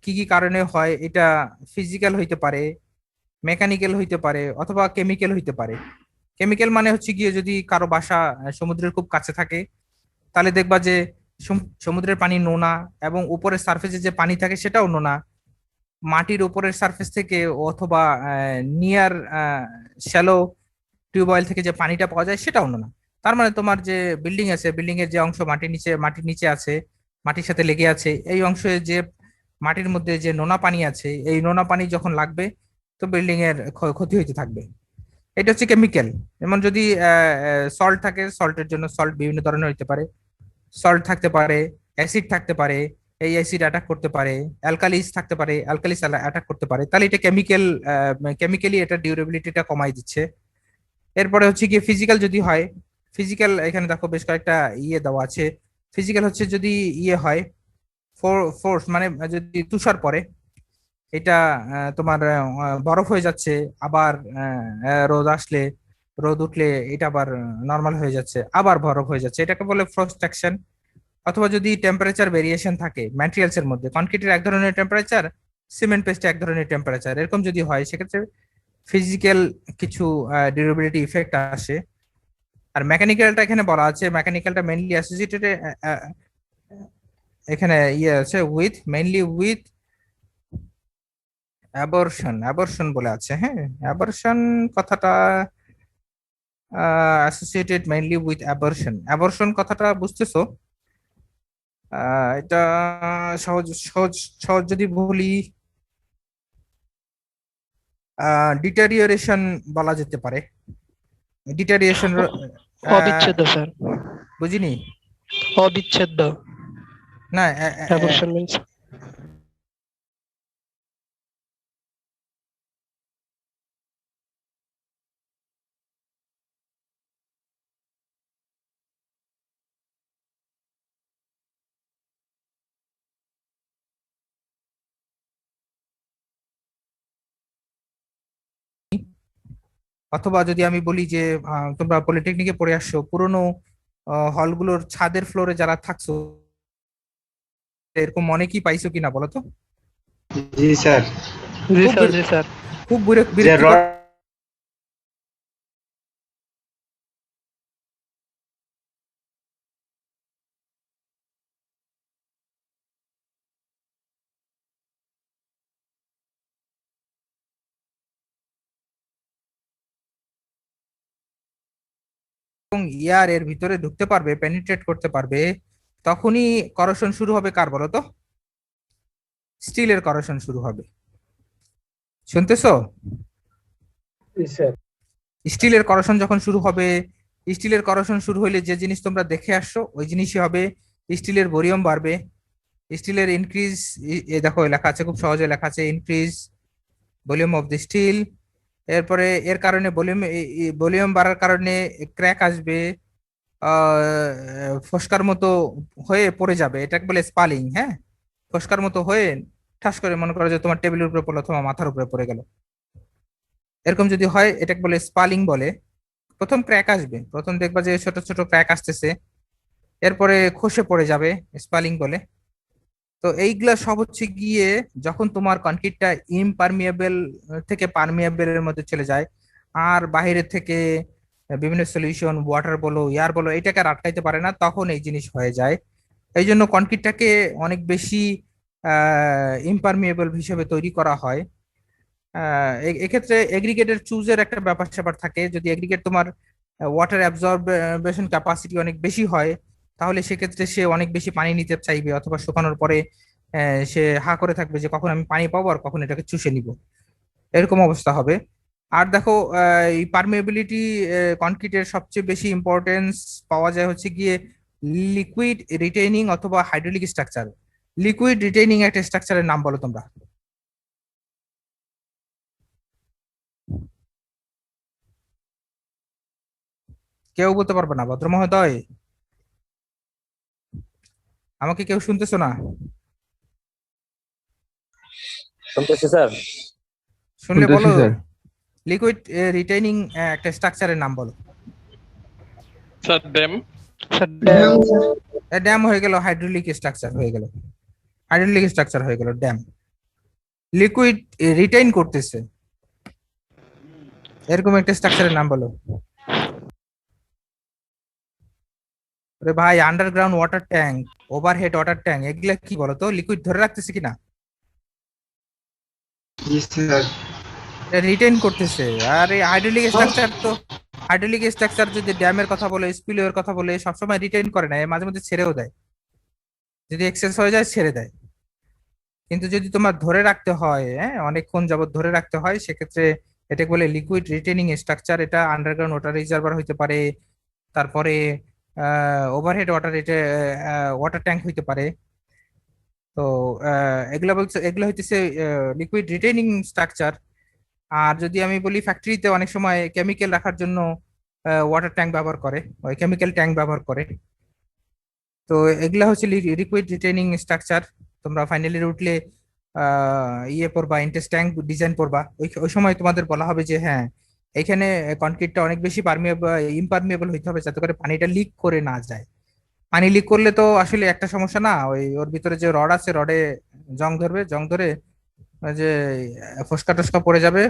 কি কি কারণে হয়। এটা ফিজিক্যাল হইতে পারে, মেকানিক্যাল হইতে পারে, অথবা কেমিক্যাল হইতে পারে। কেমিক্যাল মানে হচ্ছে গিয়ে যদি কারো বাসা সমুদ্রের খুব কাছে থাকে, তাহলে দেখবা যে সমুদ্রের পানি নোনা এবং উপরের সারফেসে যে পানি থাকে সেটাও নোনা, মাটির উপরের সারফেস থেকে অথবা নিয়ার শ্যালো টিউবওয়েল থেকে যে পানিটা পাওয়া যায় সেটাও নোনা। তার মানে তোমার যে বিল্ডিং আছে, বিল্ডিং এর যে অংশ মাটির নিচে আছে, মাটির সাথে লেগে আছে, এই অংশে যে মাটির মধ্যে যে নোনা পানি আছে, এই নোনা পানি যখন লাগবে তো বিল্ডিং এর ক্ষতি হইতে থাকবে। এটা হচ্ছে কেমিক্যাল। যেমন যদি সল্ট থাকে, সল্টের জন্য সল্ট বিভিন্ন ধরনের হইতে পারে, সল্ট থাকতে পারে, অ্যাসিড থাকতে পারে, এই অ্যাসিড অ্যাটাক করতে পারে, অ্যালকালিস থাকতে পারে, অ্যালকালিস অ্যাটাক করতে পারে, তাহলে এটা কেমিক্যালি এটা ডিউরেবিলিটিটা কমাই দিচ্ছে। এরপরে হচ্ছে গিয়ে ফিজিক্যাল যদি হয়, ফিজিক্যাল এখানে দেখো বেশ কয়েকটা ইয়ে দেওয়া আছে। ফিজিক্যাল হচ্ছে যদি ইয়ে হয়, ফোর্স মানে যদি তুষার পড়ে, এটা তোমার বরফ হয়ে যাচ্ছে, আবার রোদ আসলে, রোদ উঠলে এটা আবার নর্মাল হয়ে যাচ্ছে, আবার বরফ হয়ে যাচ্ছে, এটাকে বলে ফ্রস্ট অ্যাকশন। অথবা যদি টেম্পারেচার ভেরিয়েশন থাকে ম্যাটেরিয়ালস এর মধ্যে, কনক্রিটের এক ধরনের টেম্পারেচার, সিমেন্ট পেস্টে এক ধরনের টেম্পারেচার, এরকম যদি হয় সেক্ষেত্রে ফিজিক্যাল কিছু ডিউরেবিলিটি ইফেক্ট আসে। আর মেকানিক্যালটা এখানে বলা আছে, মেকানিক্যালটা মেইনলি অ্যাসোসিয়েটেড এখানে ইয়ে আছে মেইনলি উইথ অ্যাবরশন বলে আছে। হ্যাঁ, অ্যাবরশন কথাটা অ্যাসোসিয়েটেড মেইনলি উইথ অ্যাবরশন কথাটা বুঝতেছো? এটা সহজ সহজ সহজ যদি বলি, ডিটারিওরেশন বলা যেতে পারে। ডিটারিয়েশন অবিচ্ছেদ্য স্যার, বুঝিনি। অবিচ্ছেদ্য না অ্যাবর্শন মিন্স। অথবা যদি আমি বলি যে তোমরা পলিটেকনিকে পড়ে আসছো, পুরোনো হলগুলোর ছাদের ফ্লোরে যারা থাকছো, এরকম অনেকেই পাইছো কিনা বলো তো? জি স্যার। জি খুব স্যার, জি স্যার। খুব যে বিরক্তিকর। এবং ইয়ার এর ভিতরে ঢুকতে পারবে, পেনিট্রেট করতে পারবে, তখনই করশন শুরু হবে কার বলো তো? স্টিলের করশন শুরু হবে। শুনতেছো? জি স্যার। স্টিলের করশন যখন শুরু হবে, স্টিলের করশন শুরু হইলে যে জিনিস তোমরা দেখে আসছো ওই জিনিসই হবে। স্টিলের ভলিউম বাড়বে, স্টিলের ইনক্রিজ, দেখো লেখা আছে, খুব সহজে লেখা আছে, increase volume of the steel. এরপরে এর কারণে ভলিউম বাড়ার কারণে ক্র্যাক আসবে, ফোসকার মতো হয়ে পড়ে যাবে, এটাকে বলে স্পালিং। হ্যাঁ, ফোসকার মতো হয়ে ঠাস করে মনে করো যে তোমার টেবিলের উপরে পড়লো অথবা মাথার উপরে পড়ে গেল, এরকম যদি হয় এটাকে বলে স্পালিং বলে। প্রথম ক্র্যাক আসবে, প্রথম দেখবা যে ছোট ছোট ক্র্যাক আসতেছে, এরপরে খসে পড়ে যাবে, স্পালিং বলে। তো এইগুলা সব হচ্ছে গিয়ে যখন তোমার কনক্রিটটা ইমপারমিয়েবল থেকে পারমিয়েবল এর মধ্যে চলে যায়, আর বাইরে থেকে বিভিন্ন সলিউশন, ওয়াটার বলো, এয়ার বলো, এটাকে আর আটকাইতে পারে না, তখন এই জিনিস হয়ে যায়। এই জন্য কনক্রিটটাকে অনেক বেশি ইমপারমিয়েবল হিসেবে তৈরি করা হয়। এক্ষেত্রে এগ্রিগেটের চুজের একটা ব্যাপার স্যাপার থাকে। যদি এগ্রিগেট তোমার ওয়াটার অ্যাবজর্বেশন ক্যাপাসিটি অনেক বেশি হয়, তাহলে সেক্ষেত্রে সে অনেক বেশি পানি নিতে চাইবে, অথবা শুকানোর পরে সে হা করে থাকবে যে কখন আমি পানি পাবো আর কখন এটাকে চুষে নিব, এরকম অবস্থা হবে। আর দেখো এই পারমেবিলিটি কনক্রিটের সবচেয়ে বেশি ইম্পর্টেন্স পাওয়া যায় হচ্ছে গিয়ে লিকুইড রিটেইনিং অথবা হাইড্রোলিক স্ট্রাকচার। লিকুইড রিটেইনিং একটা স্ট্রাকচারের নাম বলো তোমরা। কেউ বলতে পারবে না ভদ্র মহোদয়? আমাকে কেউ শুনতেছো না? শুনতেছি স্যার। শুনলে শুনতেছি বলো, স্যার। লিকুইড রিটেইনিং একটা স্ট্রাকচারের নাম বলো। Sir dam. Sir dam. Dam হয়ে গেল, হাইড্রোলিক স্ট্রাকচার হয়ে গেল, হাইড্রোলিক স্ট্রাকচার হয়ে গেল ড্যাম। লিকুইড রিটেইন করতেছে এরকম একটা স্ট্রাকচারের নাম বলো। আরে ভাই, underground water tank, overhead water tank, এগুলা কি বলতো? লিকুইড ধরে রাখতেছে কিনা, জি স্যার। রিটেইন করতেছে। আর এই হাইড্রোলিক স্ট্রাকচার তো, হাইড্রোলিক স্ট্রাকচার যদি ড্যামের কথা বলে, স্পিলওয়ের কথা বলে, সবসময় রিটেইন করে না, এ মাঝে মধ্যে ছেড়েও দেয়, যদি এক্সেস হয়ে যায় ছেড়ে দেয়। কিন্তু যদি তোমার ধরে রাখতে হয়, হ্যাঁ, অনেকক্ষণ যাবত ধরে রাখতে হয়, সেক্ষেত্রে এটাকে বলে লিকুইড রিটেনিং স্ট্রাকচার। এটা আন্ডারগ্রাউন্ড ওয়াটার রিজার্ভার হইতে পারে, তারপরে ওভারহেড ওয়াটার ওয়াটার ট্যাঙ্ক হইতে পারে। তো এগুলা বলছে, এগুলো হইতেছে লিকুইড রিটেনিং স্ট্রাকচার। আর যদি আমি বলি, ফ্যাক্টরিতে অনেক সময় কেমিক্যাল রাখার জন্য ওয়াটার ট্যাঙ্ক ব্যবহার করে, ওই কেমিক্যাল ট্যাঙ্ক ব্যবহার করে। তো এগুলা হচ্ছে লিকুইড রিটেনিং স্ট্রাকচার। তোমরা ফাইনালি উঠলে ইয়ে পড়বা, ইন্টারেস্ট ট্যাঙ্ক ডিজাইন পড়বা, ওই ওই সময় তোমাদের বলা হবে যে হ্যাঁ, এখানে কনক্রিটটা অনেক বেশি পারমিয়েবল, ইমপারমিয়েবল হইতে হবে, যাতে করে পানিটা লিক করে না যায়। পানি লিক করলে তো আসলে একটা সমস্যা না, ওই ওর ভিতরে যে রড আছে, রডে জং ধরবে, জং ধরে ওই যে ফোসকা টোসকা পড়ে যাবে,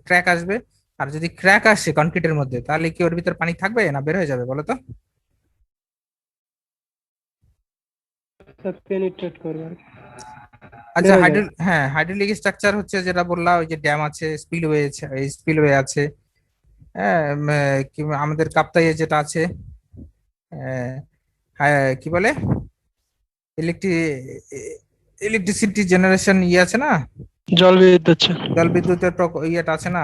ক্র্যাক আসবে। আর যদি ক্র্যাক আসে কনক্রিটের মধ্যে, তাহলে কি ওর ভিতরে পানি থাকবে না বের হয়ে যাবে বলো তো? পেনিট্রেট করবে আর কি। আচ্ছা, বের হয়ে যাবে। হ্যাঁ, হাইড্রোলিক স্ট্রাকচার হচ্ছে যেটা বললাম, ওই যে ড্যাম আছে, স্পিলওয়ে, স্পিলওয়ে আছে, হ্যাঁ, আমাদের কাপ্তাইয়ে যেটা আছে, হ্যাঁ, কি বলে, ইলেকট্রি ইলেকট্রিসিটি জেনারেশন ইয়ে আছে না, জল বিদ্যুৎ। জল বিদ্যুতের ইয়েটা আছে না,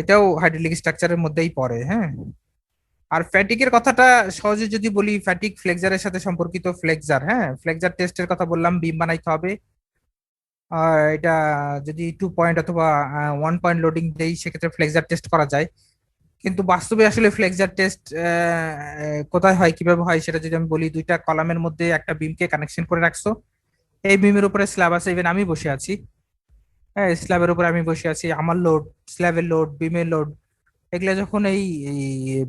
এটাও হাইড্রোলিক স্ট্রাকচারের মধ্যেই পড়ে, হ্যাঁ। আর ফ্যাটিকের কথাটা সহজে যদি বলি, ফ্যাটিক ফ্লেক্সারের সাথে সম্পর্কিত। ফ্লেক্সার, হ্যাঁ, ফ্লেক্সার টেস্টের কথা বললাম, বিম বানাইতে হবে। এটা যদি 2 পয়েন্ট অথবা 1 পয়েন্ট লোডিং দেই, সেক্ষেত্রে ফ্লেক্সার টেস্ট করা যায়। কিন্তু বাস্তবে আসলে ফ্লেক্সার টেস্ট কোথায় হয়, কিভাবে হয়, সেটা যদি আমি বলি, দুইটা কলামের মধ্যে একটা বিমকে কানেকশন করে রাখছো, এই বিমের উপরে স্ল্যাব আছে, ইভেন আমি বসে আছি, হ্যাঁ, স্ল্যাবের উপরে আমি বসে আছি, আমার লোড, স্ল্যাবের লোড, বিমের লোড, এগুলা যখন এই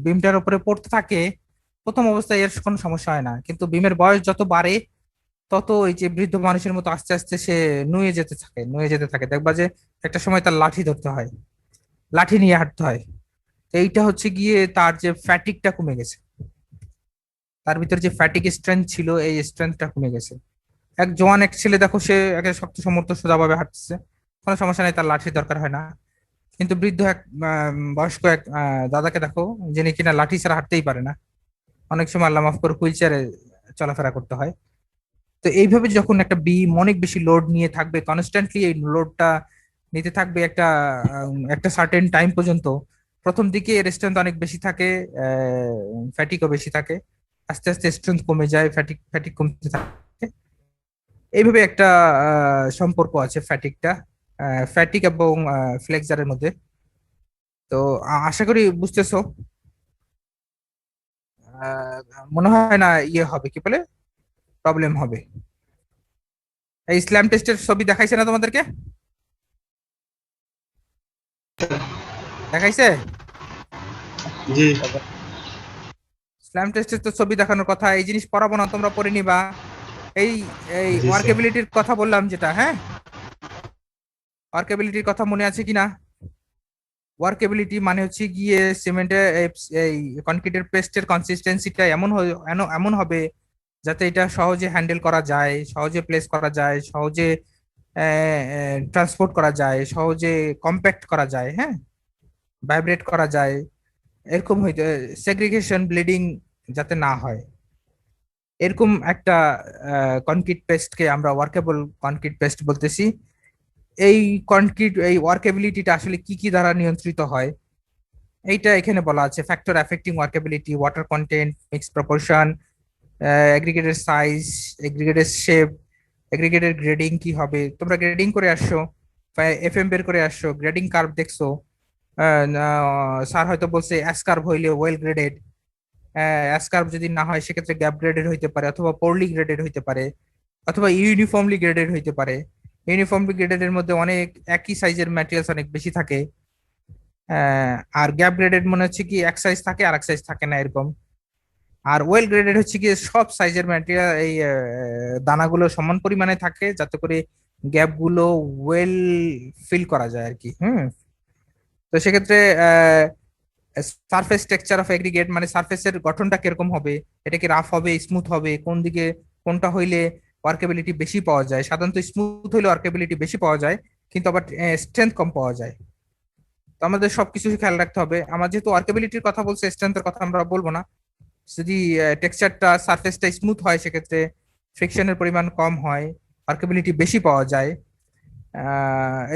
বিমটার উপরে পড়তে থাকে, প্রথম অবস্থায় এর কোনো সমস্যা হয় না, কিন্তু বিমের বয়স যত বাড়ে, তত ওই যে বৃদ্ধ মানুষের মতো আস্তে আস্তে সে নুয়ে যেতে থাকে, নুয়ে যেতে থাকে। দেখবা যে একটা সময় তার লাঠি ধরতে হয়, লাঠি নিয়ে হাঁটতে হয়। তো এইটা হচ্ছে গিয়ে তার যে ফ্যাটিকটা কমে গেছে, তার ভিতরে যে ফ্যাটিক স্ট্রেংথ ছিল, এই স্ট্রেংথটা কমে গেছে। এক জোয়ান এক ছেলে দেখো, সে একে শক্ত সমর্থ সোজাভাবে হাঁটতেছে, কোনো সমস্যা নেই, তার লাঠির দরকার হয় না। কিন্তু বৃদ্ধ এক বয়স্ক এক দাদাকে দেখো, যিনি কিনা লাঠি ছাড়া হাঁটতেই পারে না, অনেক সময় আল্লাহ মাফ করে হুইল চেয়ারে চলাফেরা করতে হয়। তো এইভাবে যখন একটা বিম অনেক বেশি লোড নিয়ে থাকবে, কনস্ট্যান্টলি এই লোডটা নিতে থাকবে একটা সার্টেন টাইম পর্যন্ত, প্রথম দিকে এর স্ট্রেংথ অনেক বেশি থাকে, ফ্যাটিকও বেশি থাকে, আস্তে আস্তে স্ট্রেংথ কমে যায়, ফ্যাটিক ফ্যাটিক কমতে থাকে। এইভাবে একটা সম্পর্ক আছে ফ্যাটিকটা, ফ্যাটিক এবং ফ্লেক্সারের মধ্যে। তো আশা করি বুঝতেছো। আহ, মনে হয় না ইয়ে হবে, কি বলে, প্রবলেম হবে। এই স্ল্যাম টেস্টের ছবি দেখাইছে না তোমাদেরকে? দেখাইছে? জি স্ল্যাম টেস্টের তো ছবি দেখানোর কথা, এই জিনিস পড়াবো না, তোমরা পড়ে নিবা। এই এই জি স্যার। ওয়ার্কেবিলিটির কথা বললাম যেটা, হ্যাঁ, ওয়ার্কেবিলিটির কথা মনে আছে কিনা? ওয়ার্কেবিলিটি মানে হচ্ছে গিয়ে সিমেন্টের এই কনক্রিটের পেস্টের কনসিস্টেন্সিটা এমন হবে যাতে এটা সহজে হ্যান্ডেল করা যায়, সহজে প্লেস করা যায়, সহজে ট্রান্সপোর্ট করা যায়, সহজে কম্প্যাক্ট করা যায়, হ্যাঁ, ভাইব্রেট করা যায়, এরকম হইতে, সেগ্রিগেশন ব্লিডিং যাতে না হয়, এরকম একটা কনক্রিট পেস্টকে আমরা ওয়ার্কেবল কনক্রিট পেস্ট বলতেছি। এই এই ওয়ার্কেবিলিটিটা আসলে কি কি দ্বারা নিয়ন্ত্রিত হয়, এইটা এখানে বলা আছে। Factor affecting workability, water content, mix proportion, এগ্রিগেটের সাইজ, এগ্রিগেটের শেপ, এগ্রিগেটের গ্রেডিং কি হবে। তোমরা গ্রেডিং করে আসছো, এফএম বের করে আসছো, গ্রেডিং কার্ভ দেখছো, স্যার হয়তো বলছে এস কার্ভ হইলে ওয়েল গ্রেডেড, এস কার্ভ যদি না হয় সেক্ষেত্রে গ্যাপ গ্রেডেড হইতে পারে, অথবা পোরলি গ্রেডেড হইতে পারে, অথবা ইউনিফর্মলি গ্রেডেড হইতে পারে। ইউনিফর্মলি গ্রেডেড এর মধ্যে অনেক একই সাইজের ম্যাটেরিয়ালস অনেক বেশি থাকে, আর গ্যাপ গ্রেডেড মনে হচ্ছে কি এক সাইজ থাকে আর এক সাইজ থাকে না, এরকম। আর ওয়েল গ্রেডেড হচ্ছে কি সব সাইজের ম্যাটেরিয়াল, এই দানাগুলো সমান পরিমাণে থাকে, যাতে করে গ্যাপ গুলো ওয়েল ফিল করা যায় আর কি। হুম। তো সেক্ষেত্রে সারফেস টেক্সচার অফ এগ্রিগেট মানে সারফেসের গঠনটা কিরকম হবে, এটা কি রাফ হবে স্মুথ হবে, কোন দিকে কোনটা হইলে ওয়ার্কেবিলিটি বেশি পাওয়া যায়। সাধারণত স্মুথ হইলে ওয়ার্কেবিলিটি বেশি পাওয়া যায়, কিন্তু আবার স্ট্রেংথ কম পাওয়া যায়। তো আমাদের সবকিছু খেয়াল রাখতে হবে। আমার যেহেতু ওয়ার্কেবিলিটির কথা বলছে, স্ট্রেংথের কথা আমরা বলবো না। যদি টেক্সচারটা সারফেসটা স্মুথ হয় সেক্ষেত্রে ফ্রিকশনের পরিমাণ কম হয়, ওয়ার্কেবিলিটি বেশি পাওয়া যায়।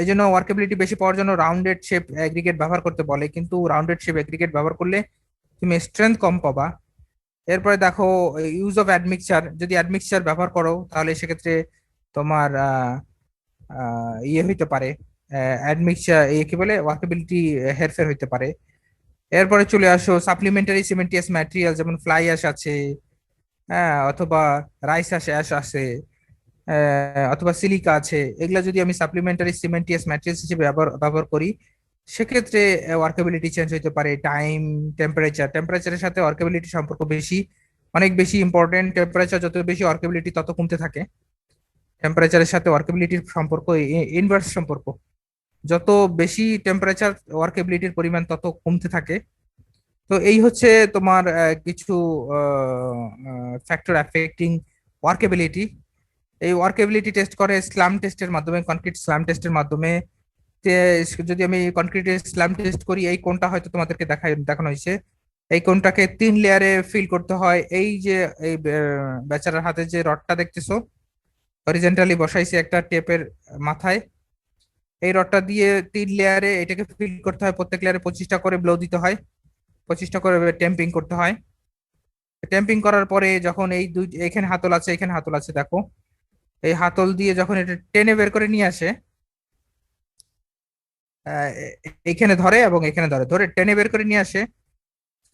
এই জন্য ওয়ার্কেবিলিটি বেশি পাওয়ার জন্য রাউন্ডেড শেপ এগ্রিগেট ব্যবহার করতে বলে, কিন্তু রাউন্ডেড শেপ এগ্রিগেট ব্যবহার করলে তুমি স্ট্রেংথ কম পাবা। এরপরে দেখো ইউজ অফ অ্যাডমিক্সচার, যদি অ্যাডমিক্সচার ব্যবহার করো তাহলে সেক্ষেত্রে তোমার ইয়ে হইতে পারে, অ্যাডমিক্সচার কি বলে ওয়ার্কেবিলিটি হেরফের হইতে পারে। এরপরে চলে আসো সাপ্লিমেন্টারি সিমেন্টিয়াস ম্যাটেরিয়াল, যেমন ফ্লাই অ্যাশ আছে, হ্যাঁ, অথবা রাইস অ্যাশ আছে, অথবা সিলিকা আছে। এগুলা যদি আমি সাপ্লিমেন্টারি সিমেন্টিয়াস ম্যাটেরিয়ালস হিসেবে ব্যবহার করি সেক্ষেত্রে ওয়ার্কেবিলিটি চেঞ্জ হইতে পারে। টাইম, টেম্পারেচারের সাথে ওয়ার্কেবিলিটি সম্পর্ক বেশি, অনেক বেশি ইম্পর্টেন্ট। টেম্পারেচার যত বেশি ওয়ার্কেবিলিটি তত কমতে থাকে। টেম্পারেচারের সাথে ওয়ার্কেবিলিটির সম্পর্ক ইনভার্স সম্পর্ক, যত বেশি টেম্পারেচার ওয়ার্কেবিলিটির পরিমাণ তত কমতে থাকে। তো এই হচ্ছে তোমার কিছু ফ্যাক্টর অ্যাফেক্টিং ওয়ার্কেবিলিটি। এই ওয়ার্কেবিলিটি টেস্ট করে স্ল্যাম টেস্টের মাধ্যমে, কনক্রিট স্ল্যাম টেস্টের মাধ্যমে। যদি আমি কনক্রিটের স্ল্যাম টেস্ট করি, এই কোণটা হয়তো তোমাদেরকে দেখানো হয়েছে, এই কোণটাকে 3 লেয়ারে ফিল করতে হয়। এই যে এই বেচারার হাতে যে রডটা দেখতেছো হরিজন্টালি বসাইছে একটা টেপের মাথায়, এই রডটা দিয়ে 3 লেয়ারে এটাকে ফিল করতে হয়। প্রত্যেক লেয়ারে 25টা করে ব্লো দিতে হয়, 25টা করে টেম্পিং করতে হয়। টেম্পিং করার পরে যখন এই এখানে হাতল আছে, এখানে হাতল আছে, দেখো এই হাতল দিয়ে যখন এটা টেনে বের করে নিয়ে আসে, এখানে ধরে এবং এখানে ধরে টেনে বের করে নিয়ে আসে,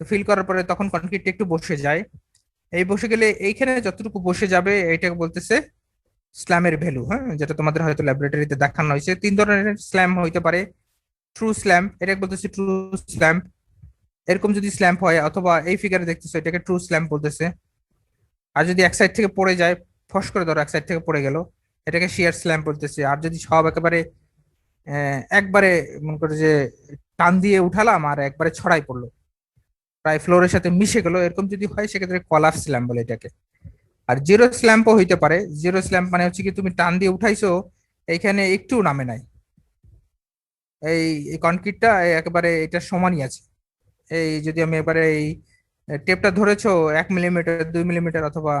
ফিল করার পরে তখন কনক্রিটটা একটু বসে যায়। এই বসে গেলে এইখানে যতটুকু বসে যাবে এইটাকে বলতেছে স্ল্যামের ভ্যালু। হ্যাঁ, যেটা তোমাদের হয়তো ল্যাবরেটরিতে দেখানো হয়েছে। 3 ধরনের স্ল্যাম হইতে পারে। ট্রু স্ল্যাম, এটাকে বলতেছে ট্রু স্ল্যাম্প, এরকম যদি স্ল্যাম্প হয়, অথবা এই ফিগারে দেখতেছো এটাকে ট্রু স্ল্যাম্প বলতেছে। আর যদি এক সাইড থেকে পড়ে যায়, ফস করে ধরো এক সাইড থেকে পড়ে গেল, এটাকে শিয়ার স্ল্যাম্প বলতেছে। আর যদি সব একেবারে একবারে মনে করে যে টান দিয়ে উঠালাম আর একবারে ছড়াই পড়লো, প্রায় ফ্লোরের সাথে মিশে গেল, এরকম যদি হয় সেক্ষেত্রে কলাপস স্ল্যাম্প বলে এটাকে। আর জিরো স্ল্যাম্পও হইতে পারে। জিরো স্ল্যাম্প মানে হচ্ছে কি তুমি টান দিয়ে উঠাইছো, এইখানে একটু নামে নাই, এই কনক্রিটটা একেবারে এটা সমানই আছে। এই যদি আমি এবারে এই টেপটা ধরেছো 1 মিলিমিটার 2 মিলিমিটার অথবা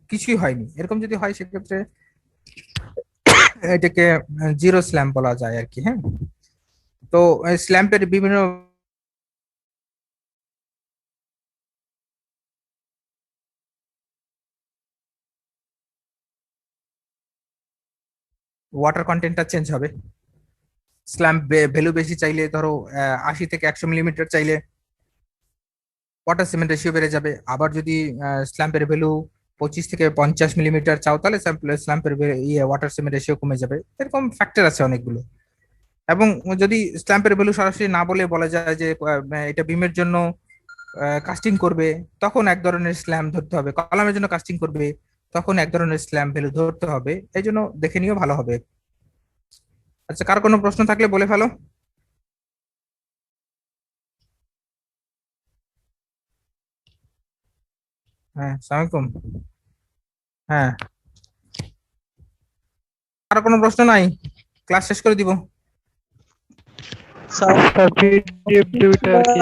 কিছুই হয়নি, এরকম যদি হয় সেক্ষেত্রে এটাকে জিরো স্ল্যাম্প বলা যায় আর কি। হ্যাঁ, তো স্ল্যাম্পের বিভিন্ন ওয়াটার কন্টেন্টটা চেঞ্জ হবে। স্ল্যাম্প ভ্যালু বেশি চাইলে ধরো 80 থেকে 100 মিলিমিটার চাইলে ওয়াটার সিমেন্ট রেশিও বেড়ে যাবে। আবার যদি স্ল্যাম্পের ভ্যালু 25 থেকে 50 মিলিমিটার চাও তাহলে স্ল্যাম্পের ওয়াটার সিমেন্ট রেশিও কমে যাবে। এরকম ফ্যাক্টর আছে অনেকগুলো। এবং যদি স্ল্যাম্পের ভ্যালু সরাসরি না বলে বলা যায় যে এটা বিমের জন্য কাস্টিং করবে, তখন এক ধরনের স্ল্যাম ধরতে হবে। কলামের জন্য কাস্টিং করবে, তখন এক ধরনের স্ল্যাম ভ্যালু ধরতে হবে। এই জন্য দেখে নিও ভালো হবে। আচ্ছা, কার কোনো প্রশ্ন থাকলে বলে ফেলো। হ্যাঁ, সালামালাইকুম। হ্যাঁ, আর কোনো প্রশ্ন নাই? ক্লাস শেষ করে দিব। স্যার পিডিএফ দুইটা কি